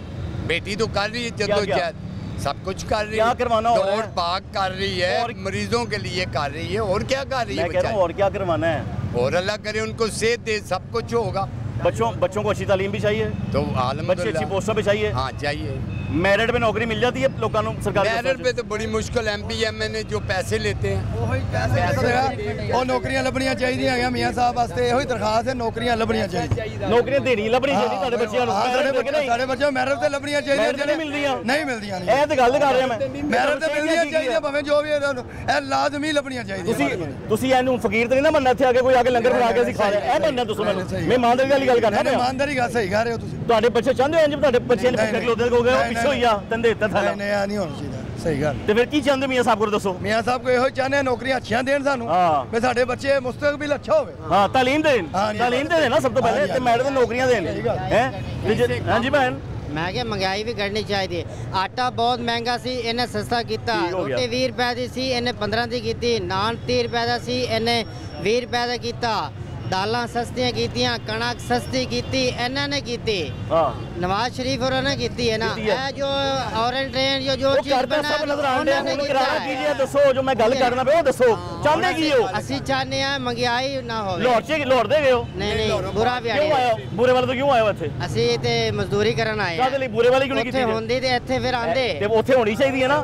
बेटी तो कर रही है जद्दोजहद, सब कुछ कर रही है। क्या करवाना हो रहा है? दौड़ भाग कर रही है, मरीजों के लिए कर रही है, और क्या कर रही है? मैं कह रहा हूं और क्या करवाना है? और अल्लाह करे उनको सेहत दे, सब कुछ होगा। बच्चों को अच्छी तालीम भी चाहिए, तो बच्चे अच्छी पोस्टों पे चाहिए। हाँ चाहिए। मेरिट पे नौकरी मिल जाती है लोगों को सरकारी? मेरिट पे तो बड़ी मुश्किल MPMN जो पैसे लेते हैं। और नौकरियां लभनियां चाहिए मियां साहब वास्ते यही दरखास्त है, नौकरियां लभनियां चाहिए। नौकरियां देनी लभनी चाहिए ਤੁਹਾਡੇ ਬੱਚਿਆਂ ਨੂੰ? ਸਾਡੇ ਬੱਚੇ ਮੈਰਿਟ ਤੇ ਲੱਭਣੀਆਂ ਚਾਹੀਦੀਆਂ, ਨਹੀਂ ਮਿਲਦੀਆਂ। ਨਹੀਂ ਮਿਲਦੀਆਂ। ਇਹ ਤੇ ਗੱਲ ਕਰ ਰਿਹਾ ਮੈਂ, ਮੈਰਿਟ ਤੇ ਮਿਲਣੀਆਂ ਚਾਹੀਦੀਆਂ ਭਾਵੇਂ ਜੋ ਵੀ ਇਹ ਲਾਜ਼ਮੀ ਲੱਭਣੀਆਂ ਚਾਹੀਦੀਆਂ। ਤੁਸੀਂ ਇਹਨੂੰ ਫਕੀਰ ਤੇ ਨਹੀਂ ਨਾ ਮੰਨਣਾ, ਇੱਥੇ ਆ ਕੇ ਕੋਈ ਆ ਕੇ ਲੰਗਰ ਬਣਾ ਕੇ ਅਸੀਂ ਖਾ ਰਿਹਾ, ਇਹ ਮੰਨਣਾ ਤੁਸੀਂ ਮੈਨੂੰ? ਮੈਂ ਇਮਾਨਦਾਰੀ ਵਾਲੀ ਗੱਲ ਕਰਨਾ ਪਿਆ। ਇਮਾਨਦਾਰੀ ਗੱਲ ਸਹੀ ਕਰ ਰਹੇ ਹੋ ਤੁਸੀਂ। ਤੁਹਾਡੇ ਬੱਚੇ ਚਾਹੁੰਦੇ ਹੋ ਇੰਜ ਤੁਹਾਡੇ ਬੱਚਿਆਂ ਨੇ ਫਿਕਰ ਲੋਦੇ ਹੋ ਗਏ ਉਹ ਪਿੱਛੇ ਹੋਈ ਆ ਤੰਦੇ ਦਿੱਤਾ ਥਾਲਾ? ਨਹੀਂ ਆ ਨਹੀਂ ਹੋਣਾ ਚਾਹੀਦਾ। ਸਹੀ ਗੱਲ। ਤੇ ਫਿਰ ਕੀ ਚਾਹੁੰਦੇ ਮੀਆਂ ਸਾਹਿਬ ਕੋਲ ਦੱਸੋ? ਮੀਆਂ ਸਾਹਿਬ ਕੋ ਇਹੋ ਚਾਹਨੇ ਨੌਕਰੀਆਂ ਅੱਛੀਆਂ ਦੇਣ ਸਾਨੂੰ, ਵੀ ਸਾਡੇ ਬੱਚੇ ਮੁਸਤਕਬਲ ਅੱਛਾ ਹੋਵੇ। ਹਾਂ ਤਾਲੀਮ ਦੇਣ, ਤਾਲੀਮ ਦੇ ਦੇਣਾ ਸਭ ਤੋਂ ਪਹਿਲੇ, ਤੇ ਮੈਡਮ ਨੂੰ ਨੌਕਰੀਆਂ ਦੇਣ ਹੈ। ਹਾਂਜੀ ਭੈਣ, मैं क्या महंगाई भी घटनी चाहिए। आटा बहुत महंगा सी, इन्हें सस्ता किया। रोटी 20 रुपए की सी, इन्हें 15 की की। नान 30 रुपए का सी, इन्हें 20 रुपए का किया। दालां सस्तियां कीतियां, कणक सस्ती की, इन्होंने की। नवाज शरीफ और ने की है ना, जो ऑरेंज ट्रेन जो चीज बना दसो जो मैं गल करना पे दसो चाहते की हो ਅਸੀਂ ਚਾਹਨੇ ਆ ਮੰਗਿਆਈ ਨਾ ਹੋਵੇ। ਲਾਹੌਰ ਦੇ ਗਏ ਹੋ? ਨਹੀਂ ਬੁਰਾ ਵੀ ਕਿਉਂ ਆਇਆ? ਬੁਰੇ ਵਾਲੇ ਤੋਂ ਕਿਉਂ ਆਇਆ ਇੱਥੇ? ਅਸੀਂ ਤੇ ਮਜ਼ਦੂਰੀ ਕਰਨ ਆਏ ਆ। ਕਾਹਦੇ ਲਈ ਬੁਰੇ ਵਾਲੀ ਕਿਉਂ ਨਹੀਂ ਕੀਤੀ? ਉੱਥੇ ਹੁੰਦੀ ਤੇ ਇੱਥੇ ਫਿਰ ਆਂਦੇ ਤੇ ਉੱਥੇ ਹੋਣੀ ਚਾਹੀਦੀ ਹੈ ਨਾ।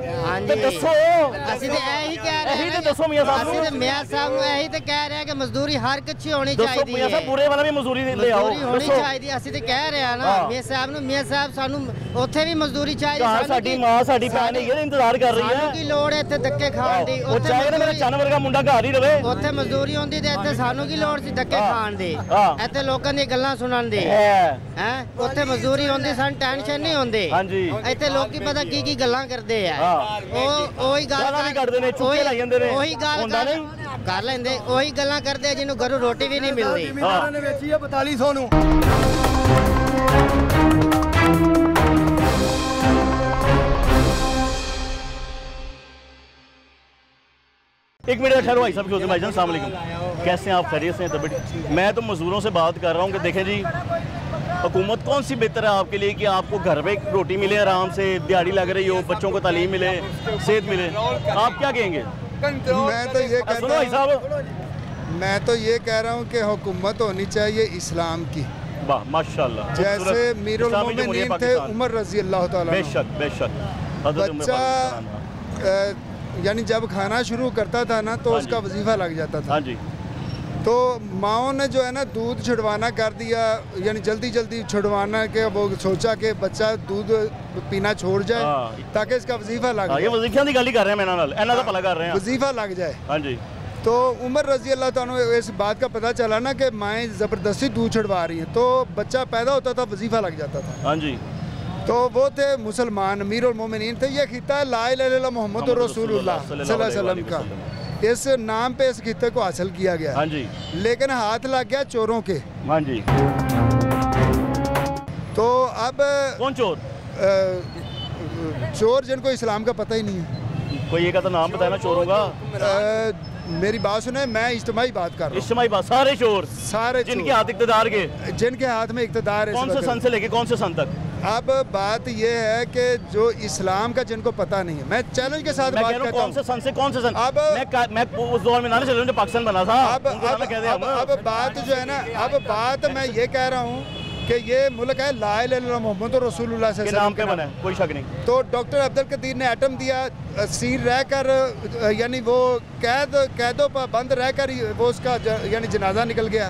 ਤੇ ਦੱਸੋ ਅਸੀਂ ਤੇ ਇਹੀ ਕਹਿ ਰਹੇ ਇਹੀ ਤੇ ਦੱਸੋ ਮੀਆਂ ਸਾਹਿਬ ਅਸੀਂ ਤੇ ਮੀਆਂ ਸਾਹਿਬ ਨੂੰ ਇਹੀ ਤੇ ਕਹਿ ਰਹੇ ਕਿ ਮਜ਼ਦੂਰੀ ਹਰ ਕਿੱਥੇ ਹੋਣੀ ਚਾਹੀਦੀ ਹੈ। ਦੱਸੋ ਮੀਆਂ ਸਾਹਿਬ ਬੁਰੇ ਵਾਲਾ ਵੀ ਮਜ਼ਦੂਰੀ ਲੈ ਆਓ। ਹੋਣੀ ਚਾਹੀਦੀ ਅਸੀਂ ਤੇ ਕਹਿ ਰਹੇ ਆ ਨਾ ਮੀਆਂ ਸਾਹਿਬ ਨੂੰ, ਮੀਆਂ ਸਾਹਿਬ ਸਾਨੂੰ ਉੱਥੇ ਵੀ ਮਜ਼ਦੂਰੀ ਚਾਹੀਦੀ। ਸਾਡੀ ਮਾਂ ਸਾਡੀ ਭੈਣ ਇਹਦੇ ਇੰਤਜ਼ਾਰ ਕਰ ਰਹੀ ਹੈ। ਸਾਨੂੰ ਕੀ ਲੋੜ ਹੈ ਇੱਥੇ ਧੱਕੇ ਖਾਣ ਦੀ? ਉਹ ਚਾਹੇ ਮੇਰਾ ਚੰਨ ਵਰਗਾ ਮੁੰਡਾ ਘਰ ਹੀ ਰਵੇ। ਉੱਥੇ ਮਜ਼ਦੂਰੀ ਹੁੰਦੀ ਤੇ ਇੱਥੇ ਸਾਨੂੰ ਕੀ ਲੋੜ ਸੀ ਧੱਕੇ ਖਾਣ ਦੀ, ਇੱਥੇ ਲੋਕਾਂ ਦੀਆਂ ਗੱਲਾਂ ਸੁਣਨ ਦੀ ਹੈ। ਉੱਥੇ ਮਜ਼ਦੂਰੀ ਹੁੰਦੀ ਸਾਨੂੰ ਟੈਨਸ਼ਨ ਨਹੀਂ ਹੁੰਦੀ। ਇੱਥੇ ਲੋਕੀ ਪਤਾ ਕੀ ਗੱਲਾਂ ਕਰਦੇ ਆ। ਉਹੀ ਗੱਲ ਕਰਦੇ ਨੇ, ਚੁੱਕੇ ਲਾਈ ਜਾਂਦੇ ਨੇ। ਉਹੀ ਗੱਲ ਕਰ ਲੈਂਦੇ, ਉਹੀ ਗੱਲਾਂ ਕਰਦੇ ਜਿਹਨੂੰ ਘਰੋਂ ਰੋਟੀ ਵੀ ਨਹੀਂ ਮਿਲਦੀ। ਜ਼ਿਮੀਂਦਾਰਾਂ ਨੇ ਵੇਚੀ ਹੈ 4200 ਨੂੰ। एक मिनट ठहरो भाई साहब, भाई जान अस्सलाम वालेकुम, कैसे हैं आप? खैरियत से हैं? तबियत? मैं तो मजदूरों से बात कर रहा हूँ कि देखें जी, हुकूमत कौन सी बेहतर है आपके लिए कि आपको घर पे रोटी मिले, आराम से दिहाड़ी लग रही हो, बच्चों को तालीम मिले, सेहत मिले, आप क्या कहेंगे? मैं तो ये कह रहा हूँ कि हुकूमत होनी चाहिए इस्लाम की। वाह माशाल्लाह। जैसे मीरुल मोमिनीन थे उमर रजी अल्लाह ताला, बेशक बेशक। बच्चा यानी जब खाना शुरू करता था ना तो उसका वजीफा लग जाता था। हाँ जी। तो माओ ने जो है ना दूध छुड़वाना कर दिया, यानी जल्दी जल्दी छुड़वाना के वो सोचा कि बच्चा दूध पीना छोड़ जाए ताकि इसका वजीफा लग जाए। ये वजीफा की गल कर रहे हैं, मेरे नाल इन्हां दा भला कर रहे हैं, वजीफा लग जाए। हाँ जी। तो उमर रजी अल्लाह ताला इस बात का पता चला ना कि माएँ ज़बरदस्ती दूध छुड़वा रही हैं, तो बच्चा पैदा होता था, वजीफा लग जाता था। हाँ जी। तो वो थे मुसलमान अमीरुल मोमिनीन थे। ये खिता है ला इलाहा इल्लल्लाह मुहम्मदुर रसूलुल्लाह सल्लल्लाहु अलैहि वसल्लम का, इस नाम पे इस खिते को हासिल किया गया। हाँ जी। लेकिन हाथ लग गया चोरों के। हाँ जी। तो अब कौन चोर? चोर जिनको इस्लाम का पता ही नहीं है। कोई एक का नाम बताया ना चोरों का। मेरी बात सुने, मैं इज्तिमाई बात कर रहा हूँ। इज्तिमाई बात, सारे चोर, सारे जिनके हाथ इक़्तिदार के, जिनके हाथ में इक़्तिदार है। कौन से सन से लेके कौन से सन तक? अब बात ये है कि जो इस्लाम का जिनको पता नहीं है, मैं चैलेंज के साथ बात करता हूँ। कौन से सन से कौन से सन? अब मैं उस दौर में ना चल रहा पाकिस्तान बना था। अब बात जो है ना, अब बात मैं ये कह रहा हूँ कि ये मुल्क है ला इलाहा इल्लल्लाह मुहम्मदुर रसूलुल्लाह के नाम पे बना है, कोई शक नहीं। तो डॉक्टर अब्दुल कदीर ने एटम दिया, सीर रहकर यानी वो कैदों पर बंद रहकर वो उसका यानी जनाजा निकल गया।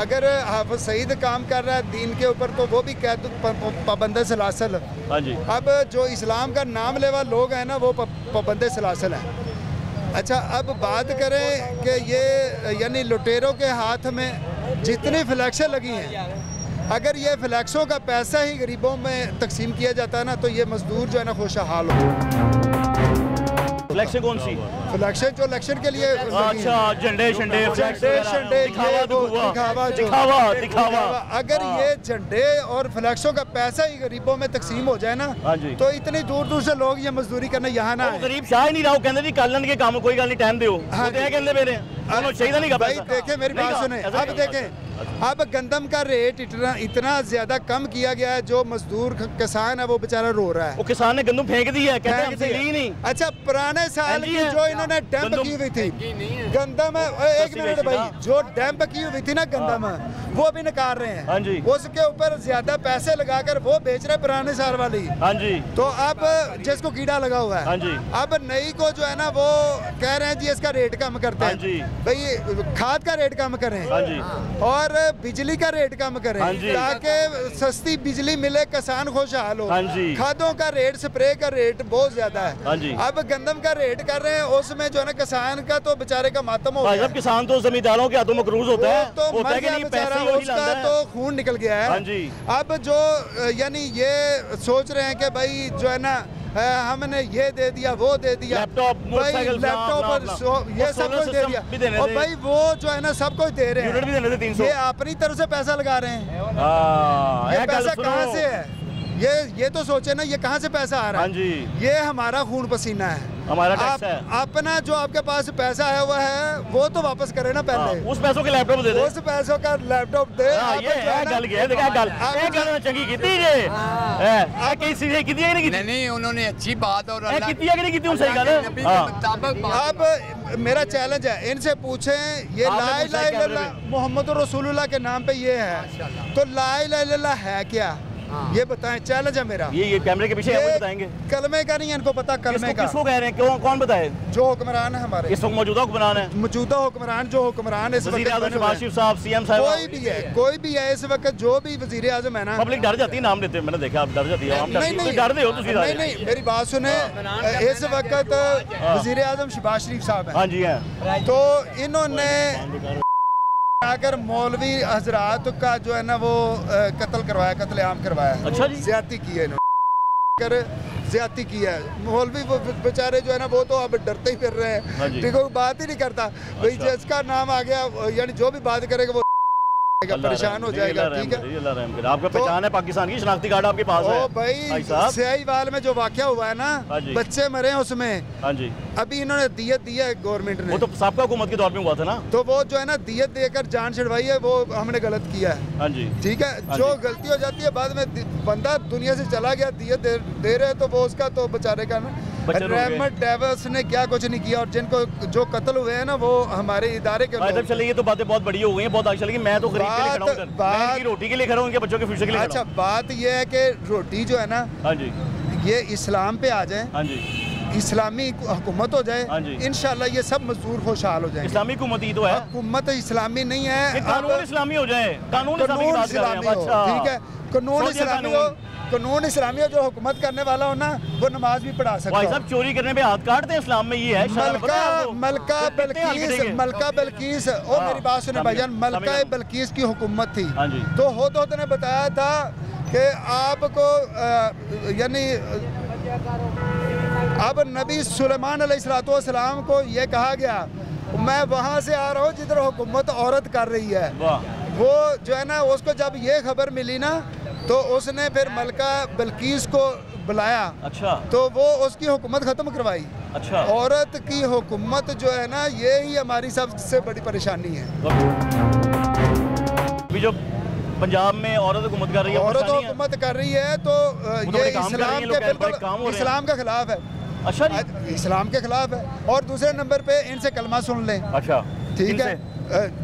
अगर हाफिज सईद काम कर रहा है दीन के ऊपर तो वो भी कैद पाबंद सलासल। हाँ जी। अब जो इस्लाम का नाम लेवा लोग हैं ना वो पाबंद सलासल हैं। अच्छा, अब बात करें कि ये यानी लुटेरों के हाथ में जितनी फ्लैक्सें लगी हैं, अगर ये फ्लैक्सों का पैसा ही गरीबों में तकसीम किया जाता है ना तो ये मजदूर जो है ना खुशहाल हो। फ्लैक्सें कौन सी? फ्लैक्सें जो इलेक्शन के लिए, अच्छा झंडे शंडे दिखावा। अगर ये झंडे और फ्लैक्सों का पैसा ही गरीबों में तकसीम हो जाए ना तो इतनी दूर दूर से लोग ये मजदूरी करने यहाँ ना। गरीब शाह ही नहीं रहा, कहते जी कल के काम कोई गल नहीं, टाइम दो। हाँ कहते मेरे चाहिए नहीं। भाई देखें मेरी बात सुने, अब देखें अब गंदम का रेट इतना ज्यादा कम किया गया है, जो मजदूर किसान है वो बेचारा रो रहा है। वो किसान ने गंदम फेंक दी है, कहते हैं ली नहीं। अच्छा, पुराने साल की जो इन्होंने डंप की हुई थी गंदम, एक मिनट भाई, जो डंप की हुई थी ना गंदम वो भी निकाल रहे हैं। हाँ जी। उसके ऊपर ज्यादा पैसे लगाकर वो बेच रहे पुराने साल वाली। हाँ जी। तो अब जिसको कीड़ा लगा हुआ है, हाँ जी, अब नई को जो है ना वो कह रहे हैं जी इसका रेट कम करते हैं। हाँ जी। भाई खाद का रेट कम करें। हाँ जी। और बिजली का रेट कम करें। हाँ जी। ताकि सस्ती बिजली मिले, किसान खुशहाल हो। हाँ जी। खादों का रेट, स्प्रे का रेट बहुत ज्यादा है। हाँ जी। अब गंदम का रेट कर रहे हैं, उसमें जो है ना किसान का तो बेचारे का मातम हो गया। किसान तो जमींदारों के हाथों में क्रूज होता है, तो मर गया बेचारा, उसका तो खून निकल गया है। हाँ जी। अब जो यानी ये सोच रहे हैं कि भाई जो है ना हमने ये दे दिया वो दे दिया, लैपटॉप लैपटॉप ये सब कुछ दे दिया, और भाई वो जो है ना सब कुछ दे रहे हैं, ये अपनी तरफ से पैसा लगा रहे हैं। ये पैसा कहाँ से है? ये तो सोचे ना, ये कहाँ से पैसा आ रहा है? हाँ जी, ये हमारा खून पसीना है, हमारा टैक्स है। अपना जो आपके पास पैसा आया हुआ है वो तो वापस करे ना पहले। उस पैसों के लैपटॉप दे दे, उस पैसों का लैपटॉप दे। ये है गल गया, देखा गल ये गल चंगी कीती जे है कई चीजें कीती है नहीं, नहीं उन्होंने अच्छी बात और अल्लाह कीती है कि नहीं कीती, सही गल। अब मेरा चैलेंज है, इनसे पूछें ये ला इलाहा इल्लल्लाह मोहम्मद रसूलुल्लाह के नाम पे ये है, तो ला इलाहा इल्लल्लाह है क्या, ये बताएं, चैलेंज है मेरा। ये कैमरे के पीछे आपको बताएंगे। कलमे का नहीं है इनको पता, कलमे का किसको कह रहे हैं, क्यों, कौन बताए? जो हुक्मरान है हमारे इस वक्त मौजूदा हुक्मरान है, मौजूदा हुक्मरान, जो हुक्मरान इस वक्त शहबाज शरीफ साहब, सीएम साहब, कोई भी है इस वक्त, जो भी वजीर आजम है ना, पब्लिक डर जाती है नाम लेते, मैंने देखा आप डर जाती है, नहीं डर दे हो नहीं, मेरी बात सुने, इस वक्त वजीर आजम शहबाज शरीफ साहब है। हाँ जी है, तो इन्होंने आकर मौलवी हजरात का जो है ना वो कत्ल करवाया, कत्लेआम करवाया। अच्छा जी, ज्यादती की है इन्होंने, ज्यादती की है। मौलवी बेचारे जो है ना वो तो अब डरते ही फिर रहे हैं, ठीक है, बात ही नहीं करता भाई, जिसका नाम आ गया यानी जो भी बात करेगा वो परेशान हो जाएगा, ठीक है। आपका पहचान है पाकिस्तान की, शनाख्ती कार्ड आपके पास है? भाई सयाईवाल में जो वाकया हुआ है ना, बच्चे मरे हैं उसमें, हाँ जी, अभी इन्होंने दियत दी है गवर्नमेंट ने, वो तो साबका हुकूमत के दौर में हुआ था ना, तो वो जो है ना दियत देकर जान छुड़वाई है, वो हमने गलत किया है। हाँ जी, ठीक है, जो गलती हो जाती है बाद में, बंदा दुनिया से चला गया, दियत दे रहे तो वो उसका तो बेचारे का ना, रहमत डेवल्स ने क्या कुछ नहीं किया, और जिनको जो कत्ल हुए हैं ना वो हमारे इदारे के लोग। चलिए ये तो बातें बहुत बड़ी हो गई हैं, बहुत आगे चलेगी, मैं तो गरीब के लिए खड़ा हूं, मैं रोटी के लिए खड़ा हूं, उनके बच्चों के फ्यूचर के लिए। अच्छा, बात ये है कि रोटी जो है ना, हाँ जी, ये इस्लाम पे आ जाए, हाँ जी, इस्लामी हुकूमत हो जाए, हाँ जी, इंशाल्लाह ये सब मजदूर खुशहाल हो जाए। इस्लामी हुकूमत ही तो है, हुकूमत इस्लामी नहीं है, कानून इस्लामी हो जाए, कानून इस्लामी हो, ठीक है, कानून इस्लामी हो, कानून इस्लामी जो हुकूमत करने वाला हो ना, वो नमाज भी पढ़ा सकता है। भाई साहब चोरी करने पे हाथ काटते हैं इस्लाम में, ये है मलका बिल्किस, और मेरी बात सुने भाईजान, मलका बिल्किस की हुकूमत थी, तो होते ने बताया था कि आपको यानी अब नबी सुलेमान अलैहिस्सलाम को ये कहा गया, मैं वहाँ से आ रहा हूँ जिधर हुकूमत औरत कर रही है। वो जो है ना, उसको जब ये खबर मिली ना, तो उसने फिर मलका बिल्किस को बुलाया। अच्छा, तो वो उसकी हुकूमत ख़त्म करवाई। अच्छा, औरत की हुकूमत जो है ना, ये ही हमारी सबसे बड़ी परेशानी है। अभी जो पंजाब में औरत हुकूमत कर रही है, औरत हुकूमत कर रही है, तो ये इस्लाम के बिल्कुल इस्लाम के खिलाफ है। अच्छा, इस्लाम के खिलाफ है। और दूसरे नंबर पे इनसे कलमा सुन लें। अच्छा, ठीक है,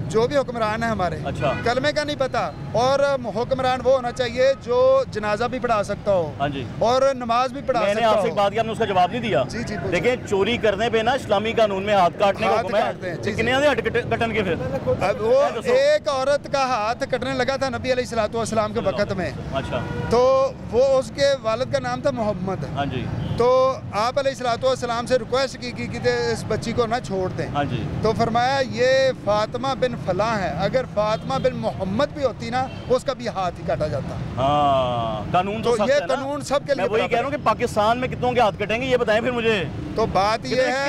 जो भी हुक्मरान है हमारे, अच्छा, कलमे का नहीं पता, और हुक्मरान वो होना चाहिए जो जनाजा भी पढ़ा सकता हो, हाँ जी, और नमाज भी पढ़ा सकता हो। मैंने आपसे बात किया, आपने उसका जवाब नहीं दिया। जी जी, देखिए, चोरी करने पे ना इस्लामी कानून में हाथ काटने का हुक्म है, कितने कटन के फिर अब वो एक औरत का हाथ कटने लगा था नबी अलैहिस्सलाम के वक़्त में। अच्छा, तो वो उसके वालिद का नाम था मोहम्मद। हाँ जी, तो आप अलैहिस्सलाम से रिक्वेस्ट की कि इस बच्ची को ना छोड़ दें। हाँ जी, तो फरमाया ये फातिमा बिन फलां है, अगर फातिमा बिन मोहम्मद भी होती ना, उसका भी हाथ ही काटा जाता। हाँ, कानून तो ये कानून सबके लिए। वही कह रहा हूँ कि पाकिस्तान में कितनों के हाथ कटेंगे, ये बताएं फिर मुझे। तो बात ये है,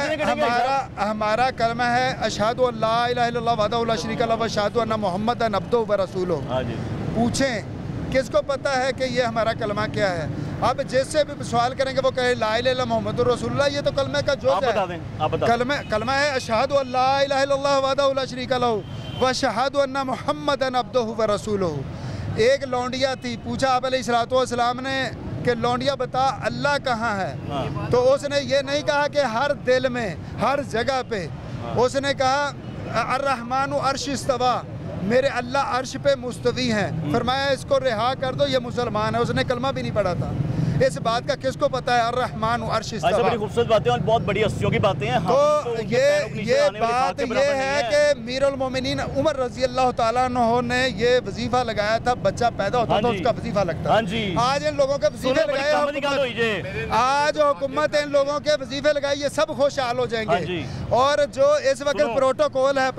हमारा कलमा है अशहदु अल्ला इलाहा इल्लल्लाह वहदहु ला शरीका लहु व अशहदु अन्ना मुहम्मदन अब्दुहु व रसूलुहु। पूछें किसको पता है कि ये हमारा कलमा क्या है? अब जिससे भी सवाल करेंगे वो कहे ला इलाहा इल्लल्लाह मुहम्मदुर रसूलुल्लाह, ये तो कलमे का जोक है। कलमा है अशहदु अल्ला इलाहा इल्लल्लाह वहदहु ला शरीका लहु व अशहदु अन्ना मुहम्मदन अब्दुहु व रसूलुहु। एक लौंडिया थी, पूछा आप अलैहिस्सलाम ने कि लौंडिया बता अल्लाह कहाँ है? तो उसने ये नहीं कहा कि हर दिल में, हर जगह पे। उसने कहा अर्रहमानु अर्श इस्तवा, मेरे अल्लाह अर्श पे मुस्तवी हैं। फरमाया इसको रिहा कर दो, ये मुसलमान है। उसने कलमा भी नहीं पढ़ा था। इस बात का किसको पता है? अर्रहमान अर्श इस्तवा। बड़ी खूबसूरत बातें और बहुत बड़ी हस्तियों की बातें हैं। तो ये बात ये है कि मीरुल मोमिनीन उमर रजी अल्लाह ताला अन्हु ने ये वजीफा लगाया था, बच्चा पैदा होता तो उसका वजीफा लगता। आज इन लोगों के वजीफे लगाए, आज हुकूमत इन लोगों के वजीफे लगाए, ये सब खुशहाल हो जाएंगे। और जो इस वक्त प्रोटोकॉल है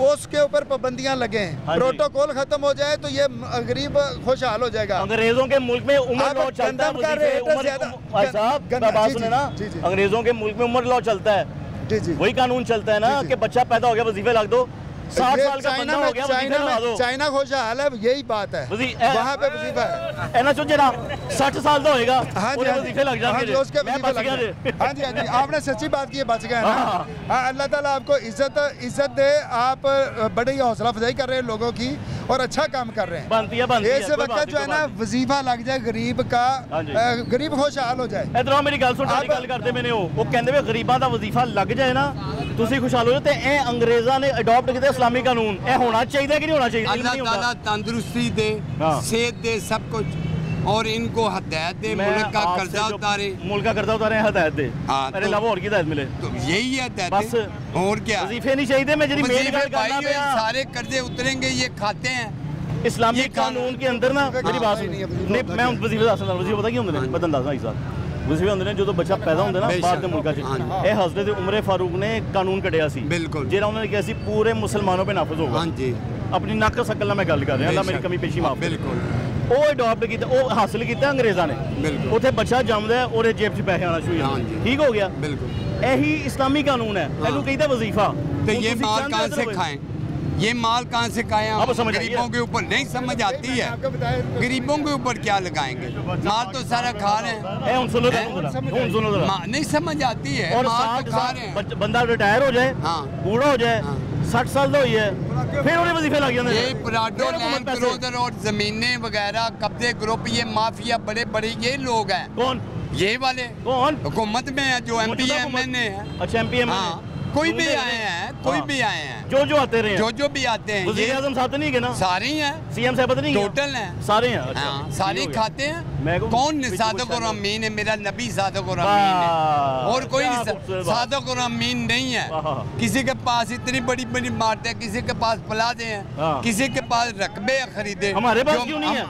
उसके ऊपर पाबंदियां लगे। प्रोटोकॉल खत्म हो जाए तो ये गरीब खुशहाल हो जाएगा। अंग्रेजों के मुल्क में उम्र लॉ चलता है, अंग्रेजों के मुल्क में उम्र लॉ चलता है, वही कानून चलता है ना कि बच्चा पैदा हो गया वजीफे लग दो। 60 साल का बंदा हो गया, चाइना खुशहाल है, यही बात है, वहाँ पे वजीफा है ना। जो जरा 60 साल का होएगा, हाँ जी, वजीफे लग जाएंगे, उसके वजीफे लग जाएंगे। हाँ जी, हाँ जी, आपने सच्ची बात की है, बच गए ना। हाँ, अल्लाह ताला आपको इज्जत दे, आप बड़ी हौसला अफजाई कर रहे हैं लोगों की और अच्छा काम कर रहे हैं। बनती है इस वक्त जो है ना वजीफा लग जाए गरीब का, गरीब खुशहाल हो जाए। इधर मेरी गल सुन, गल करते मैंने वो कहते वे गरीबां दा वजीफा लग जाए ना, तुसी खुशहाल हो जाओ। ते ए अंग्रेज़ां ने अडॉप्ट किया इस्लामी कानून, ए होना चाहिए कि नहीं होना चाहिए? अल्लाह ताला तंदुरुस्ती दे, सेहत दे, सब कुछ, और इनको हदायत दे, मुल्क का कर्जा उतारे, हदायत दे। हाँ, मेरे अलावा और की हदायत मिले? तो यही है हदायत, बस और क्या? वजीफे नहीं चाहिए। मैं जरी मेन गल करना पे सारे कर्जे उतरेंगे, ये खाते हैं इस्लामी कानून के अंदर ना। मेरी बात सुन, नहीं मैं वजीफे दस वजीफे पता की होंगे ने, मैं तुहानू दसदा इस साल वजीफे होंगे ने जो बच्चा पैदा होंदा ना बाहर के मुल्कां च, ए हज़रत उमर फारूक ने कानून कढ़िया सी, बिल्कुल, जेड़ा उन्होंने कहा सी पूरे मुसलमानों पे नाफिज होगा। हां जी, अपनी नक शकल मैं गल कर रहा, अल्लाह मेरी कमी पेशी माफ। बिल्कुल, वो अडॉप्ट किया, वो हासिल किया अंग्रेज़ां ने। उत्थे बच्चा जमदा है और जेब च पैसे आना शुरू हो जाते, ठीक हो गया। बिल्कुल, यही इस्लामी कानून है, इहनू कहते वजीफा। तो ये माल कहां से खाएं, ये माल कहाँ से खाएं? आप गरीबों के ऊपर नहीं समझ आती है, गरीबों के ऊपर क्या लगाएंगे? माल तो सारा खा रहे हैं, नहीं समझ आती है, और माल तो खा रहे हैं। बंदा रिटायर हो जाए, बूढ़ा हो जाए, 60 साल का हो जाए, फिर उन्हें वजीफे लग जाते हैं। ये पराडो लैंड क्रूजर और जमीनें वगैरह कब्जे ग्रुप, ये माफिया बड़े बड़े ये लोग हैं। कौन? ये वाले। कौन? हुकूमत में है, जो MP MNA है। अच्छा, MP MNA कोई भी आए हैं, कोई भी आए हैं, जो आते रहे, जो भी आते हैं। वज़ीर आज़म साथ नहीं है ना? सारे ही हैं। CM साहब नहीं है? टोटल हैं, सारे हैं। अच्छा, सारे खाते हैं। कौन सादक और अमीन है? मेरा नबी सादक और अमीन है, और कोई सादक और अमीन नहीं है। किसी के पास इतनी बड़ी बड़ी मार्ट है, किसी के पास प्लाजे हैं, किसी के पास रकबे खरीदे। हमारे पास क्यों नहीं है?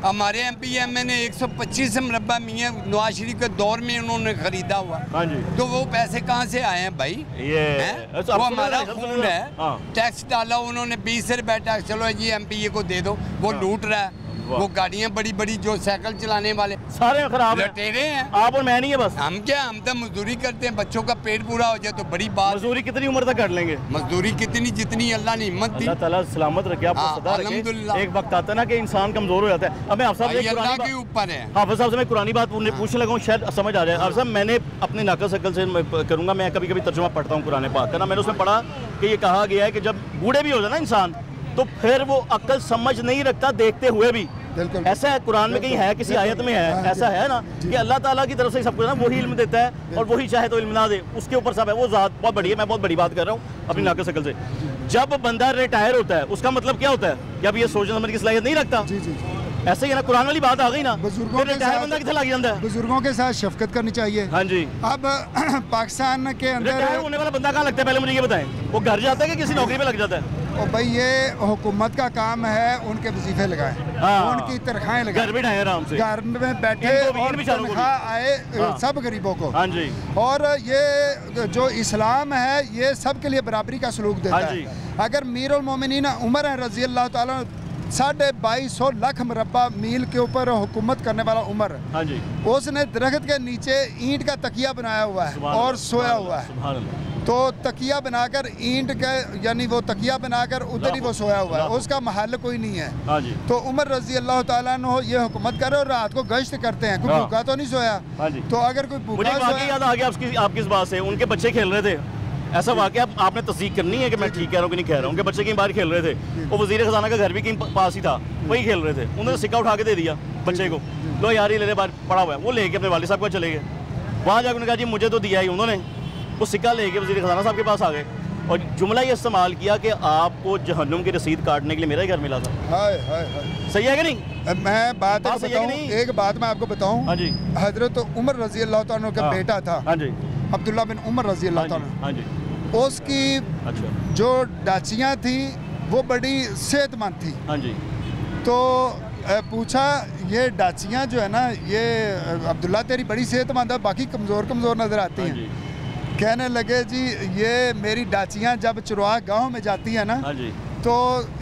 हमारे MP MNA 125 मरबा मियां नवाज शरीफ के दौर में उन्होंने खरीदा हुआ, तो वो पैसे कहाँ से आए हैं भाई? वो हमारा खून है, टैक्स डाला उन्होंने, 20 रुपए टैक्स, चलो ये MPA को दे दो, वो लूट रहा है। वो गाड़ियाँ बड़ी बड़ी जो साइकिल चलाने वाले सारे खराब लटेरे हैं। आप और मैं नहीं है बस। हम क्या, हम तो मजदूरी करते हैं, बच्चों का पेट पूरा हो जाए तो बड़ी बात। मजदूरी कितनी उम्र तक कर लेंगे? मजदूरी कितनी, जितनी अल्लाह ने हिम्मत दी। अल्लाह ताला सलामत रखे, आपको सदा रखे। एक वक्त आता है ना कि इंसान कमजोर हो जाता है। अब मैं आप साहब अल्लाह के ऊपर है। हाफिज साहब से मैं पुरानी बात पूछने लगा हूँ, शायद समझ आ जाए। आप साहब मैंने अपने नाकल शकल से करूँगा, मैं कभी कभी तर्जुमा पढ़ता हूँ कुरान पाक का ना, मैंने उसमें पढ़ा कि ये कहा गया है कि जब बूढ़े भी हो जाए ना इंसान, तो फिर वो अक्ल समझ नहीं रखता देखते हुए भी। ऐसा है कुरान में कहीं है, किसी आयत में है, ऐसा है ना कि अल्लाह ताला की तरफ से सब कुछ ना वही इल्म देता है, और वही चाहे तो इल्म ना दे, उसके ऊपर सब है। वो ज़ात बहुत बड़ी है, मैं बहुत बड़ी बात कर रहा हूँ अपनी नाकल शकल से। जब बंदा रिटायर होता है उसका मतलब क्या होता है कि अब ये सोचने समझने की सलाहियत नहीं रखता। ऐसे ही है ना, कुरान वाली बात आ गई ना, बुजुर्गों के साथ बंदा कितना लग जाता है? बुजुर्गों के साथ शफकत करनी चाहिए। हाँ जी। अब पाकिस्तान के अंदर रिटायर होने वाला बंदा कहाँ लगता है, पहले मुझे ये बताएं? वो घर जाता है कि किसी नौकरी पे लग जाता है? और भाई ये हुकूमत का काम है, उनके वजीफे लगाएं, उनकी तनख्वाहें लगाएं, घर बैठे आराम से, घर में बैठे और तनख्वाह आए सब गरीबों को। हाँ जी। और ये जो इस्लाम है ये सब के लिए बराबरी का सलूक देता है। अगर मीरुल मोमिनीन उमर रज़ी अल्लाह ताला 2250 लाख मरबा मील के ऊपर हुकूमत करने वाला उमर, हाँ जी, उसने दरख्त के नीचे ईंट का तकिया बनाया हुआ है और सोया हुआ है। तो तकिया बनाकर ईंट के, यानी वो तकिया बनाकर उधर ही वो सोया हुआ है, उसका महल कोई नहीं है। हाँ जी। तो उमर रजी अल्लाह ताला अन्हु ये हुकूमत करे और रात को गश्त करते हैं, कोई भूखा तो नहीं सोया। हाँ जी। तो अगर कोई भूखा मुझे याद आ गया आपकी इस बात से, उनके बच्चे खेल रहे थे, ऐसा वाकया आपने तस्दीक करनी है कि मैं ठीक कह रहा हूँ कि नहीं कह रहा हूँ। उनके बच्चे कहीं बाहर खेल रहे थे, वो वज़ीर ख़ज़ाना का घर भी कहीं पास ही था, वही खेल रहे थे। उन्होंने सिक्का उठा के दे दिया बच्चे को, लो यार ये ले बाहर पड़ा हुआ है। वो लेके अपने वालिद साहब को चले गए, वहाँ जाकर उन्होंने कहा जी मुझे तो दिया ही उन्होंने। वो सिक्का लेके वज़ीर ख़ज़ाना साहब के पास आ गए और जुमला ये इस्तेमाल किया कि आपको जहन्नुम की रसीद काटने के लिए मेरा ही घर मिला था। हाय हाय हाय, सही है कि नहीं? मैं बात एक बात मैं आपको बताऊँ। हाँ जी। हजरत उमर रजी अल्लाह तआला का बेटा था, हाँ जी, अब्दुल्ला बिन उमर रजी अल्लाह तआला, हाँ जी, उसकी जो डाचियाँ थी वो बड़ी सेहतमंद थी। हाँ जी। तो पूछा ये डाचियाँ जो है ना, ये अब्दुल्ला तेरी बड़ी सेहतमंद है, बाकी कमज़ोर कमज़ोर नज़र आती हैं। कहने लगे जी ये मेरी डाचियाँ जब चुरवा गांव में जाती हैं ना, तो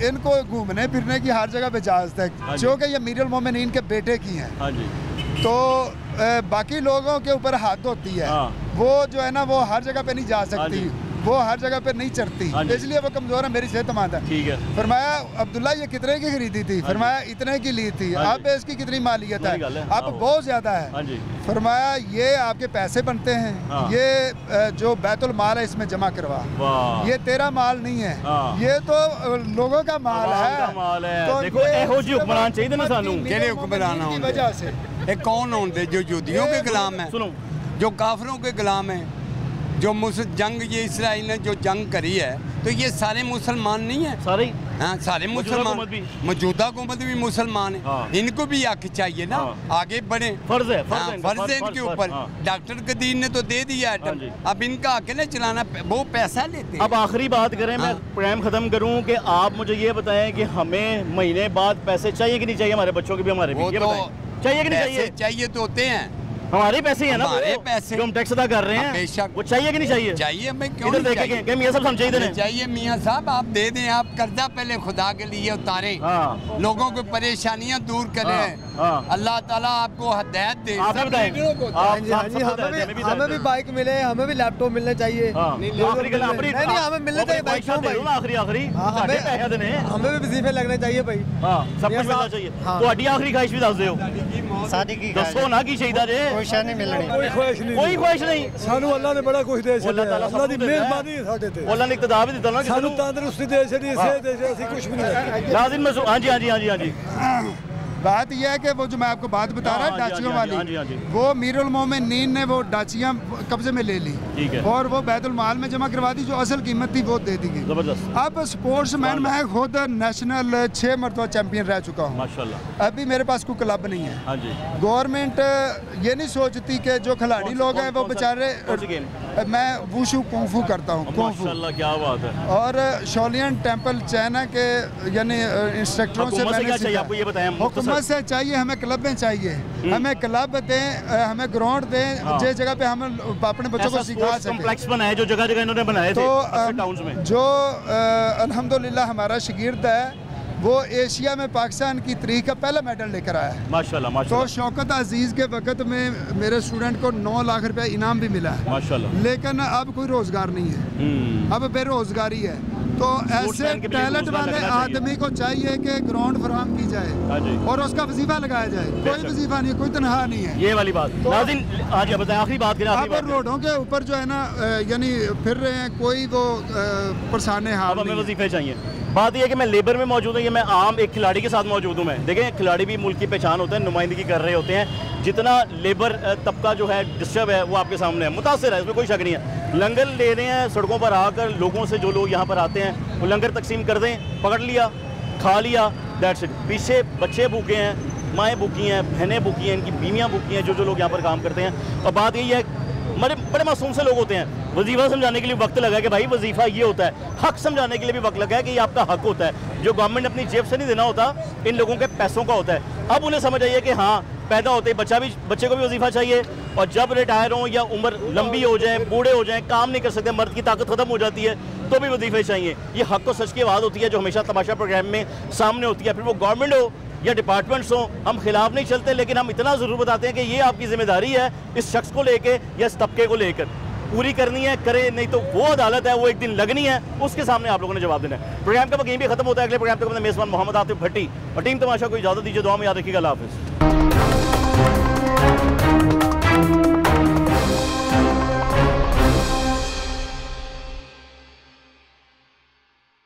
इनको घूमने फिरने की हर जगह पे इजाज़त है, जो कि ये मीरुल मोमिनीन के बेटे की हैं। तो बाकी लोगों के ऊपर हाथ होती है, वो जो है ना वो हर जगह पे नहीं जा सकती। वो हर जगह पे नहीं चढ़ती, इसलिए वो कमज़ोर है, मेरी सेहतमंद है। ठीक है। फरमाया अब्दुल्ला ये कितने की खरीदी थी? फरमाया इतने की ली थी। अब इसकी कितनी मालियत है? अब बहुत ज़्यादा है। फरमाया ये आपके पैसे बनते हैं, ये जो बैतुल माल है इसमें जमा करवा, ये तेरा माल नहीं है, ये तो लोगों का माल है। तो देखो एहो जी हुक्मरान चाहिए ना सानू, केड़े हुक्मरान की वजह से ये कौन होंगे जो यहूदियों के गुलाम है, सुनो जो काफिरों के गुलाम है, जो जंग ये इसराइल ने जो जंग करी है, तो ये सारे मुसलमान नहीं है? सारे सारे मुसलमान, मौजूदा हुकूमत भी मुसलमान है। इनको भी हक चाहिए ना, आगे बढ़े, फर्ज है, फर्ज है इनके ऊपर। डॉक्टर कदीर ने तो दे दिया आइटम, अब इनका हक है ना चलाना, वो पैसा लेते हैं। अब आखिरी बात करें, मैं प्रोग्राम खत्म करूं कि आप मुझे ये बताएं कि हमें महीने बाद पैसे चाहिए कि नहीं चाहिए, हमारे बच्चों के भी, हमारे भी, ये बताएं चाहिए कि नहीं चाहिए? चाहिए तो होते हैं, हमारे पैसे हैं ना, हमारे पैसे जो हम टैक्स अदा कर रहे हैं, बेशक वो चाहिए कि नहीं चाहिए? चाहिए, मैं क्यों इधर नहीं देखें कि मियां साहब हम चाहिए चाहिए। मियां साहब आप दे दें, आप कर्जा पहले खुदा के लिए उतारे, लोगों को परेशानियां दूर करें, अल्लाह ताला आपको हिदायत दे। हमें भी बाइक मिले, हमें भी लैपटॉप मिलने चाहिए, नहीं हमें मिलने चाहिए बाइक, हमें भी वजीफे लगने चाहिए भाई, सब कुछ मिलना चाहिए। तो आखिरी ख्वाहिश भी दस दो, शादी की दसो ना की शहीदा जे कोई शादी नहीं मिलनी, कोई ख्वाहिश नहीं। सानू अल्लाह ने बड़ा कुछ दे छड़िया, अल्लाह दी मेहरबानी है साडे ते, अल्लाह ने इक्तदार भी दिता ना, सानू तंदुरुस्ती दे छड़ी, सेहत दे छड़ी, असि कुछ भी नहीं। नाज़रीन मसूद, हां जी हां जी हां जी हां जी, बात यह है कि वो जो मैं आपको बात बता रहा हूँ डाचियों वाली, वो मीरुल मोमिनीन ने वो डाचियाँ कब्जे में ले ली और वो बैतुल माल में जमा करवा दी, जो असल कीमत थी वो दे दी गई। अब स्पोर्ट्समैन मैं खुद नेशनल 6 मरतबा चैंपियन रह चुका हूँ, माशाल्लाह। अभी मेरे पास कोई क्लब नहीं है। गवर्नमेंट ये नहीं सोचती कि जो खिलाड़ी लोग हैं वो बेचारे, मैं वुशु कुंफू करता हूँ, क्या बात है, और शोलियन टेम्पल चाइना के यानी इंस्ट्रक्टरों से हुकूमत से चाहिए, हमें क्लब में चाहिए, हमें क्लब दें, हमें ग्राउंड दें, जिस जगह पे हम अपने बच्चों को सिखा सकें। कॉम्प्लेक्स बनाए जो जगह जगह इन्होंने बनाए थे टाउन्स में, जो अल्हम्दुलिल्लाह हमारा शागिर्द है वो एशिया में पाकिस्तान की तारीख का पहला मेडल लेकर आया है, माशाल्लाह माशाल्लाह। तो शौकत अजीज के वक्त में मेरे स्टूडेंट को 9 लाख रुपया इनाम भी मिला है, माशाल्लाह। लेकिन अब कोई रोजगार नहीं है, अब बेरोजगारी है। तो ऐसे टैलेंट वाले आदमी को चाहिए कि ग्राउंड फराहम की जाए और उसका वजीफा लगाया जाए, कोई वजीफा नहीं है, कोई तनख्वाह नहीं है। ये वाली बात तो आज बताएं, आखिरी बात करें। अब रोडों के ऊपर जो है ना यानी फिर रहे हैं, कोई वो परेशान है, हमें वजीफे चाहिए। बात यह है कि मैं लेबर में मौजूद हूँ, ये मैं आम एक खिलाड़ी के साथ मौजूद हूँ। मैं देखें, खिलाड़ी भी मुल्क की पहचान होते हैं, नुमाइंदगी कर रहे होते हैं। जितना लेबर तबका जो है डिस्टर्ब है वो आपके सामने है, मुतासिर है, इसमें कोई शक नहीं है। लंगर ले रहे हैं सड़कों पर आकर, लोगों से जो लोग यहाँ पर आते हैं वो लंगर तकसीम कर दें, पकड़ लिया, खा लिया, दैट्स इट। पीछे बच्चे भूखे हैं, माएँ भूखी हैं, बहनें भूखी हैं, इनकी बीवियाँ भूखी हैं, जो लोग यहाँ पर काम करते हैं। और बात यही है, बड़े मासूम से लोग होते हैं। वजीफा समझाने के लिए वक्त लगा कि भाई वजीफा ये होता है, हक समझाने के लिए भी वक्त लगा है कि ये आपका हक होता है, जो गवर्नमेंट अपनी जेब से नहीं देना होता, इन लोगों के पैसों का होता है। अब उन्हें समझ आइए कि हाँ, पैदा होते ही बच्चे को भी वजीफा चाहिए, और जब रिटायर हो या उम्र लंबी हो जाए, बूढ़े हो जाए, काम नहीं कर सकते, मर्द की ताकत खत्म हो जाती है, तो भी वजीफे चाहिए। ये हक और सच की आवाज़ होती है जो हमेशा तमाशा प्रोग्राम में सामने होती है। फिर वो गवर्नमेंट हो या डिपार्टमेंट्स हो, हम खिलाफ नहीं चलते, लेकिन हम इतना ज़रूर बताते हैं कि ये आपकी जिम्मेदारी है इस शख्स को लेकर या इस तबके को लेकर, पूरी करनी है, करे, नहीं तो वो अदालत है, वो एक दिन लगनी है, उसके सामने आप लोगों ने जवाब देना है। प्रोग्राम का वक्त यहीं भी खत्म होता है। अगले प्रोग्राम तक मेज़बान मोहम्मद आतिफ भट्टी और टीम तमाशा को इजाज़त दीजिए। दुआ में याद रखिएगा। अल्लाह हाफ़िज़।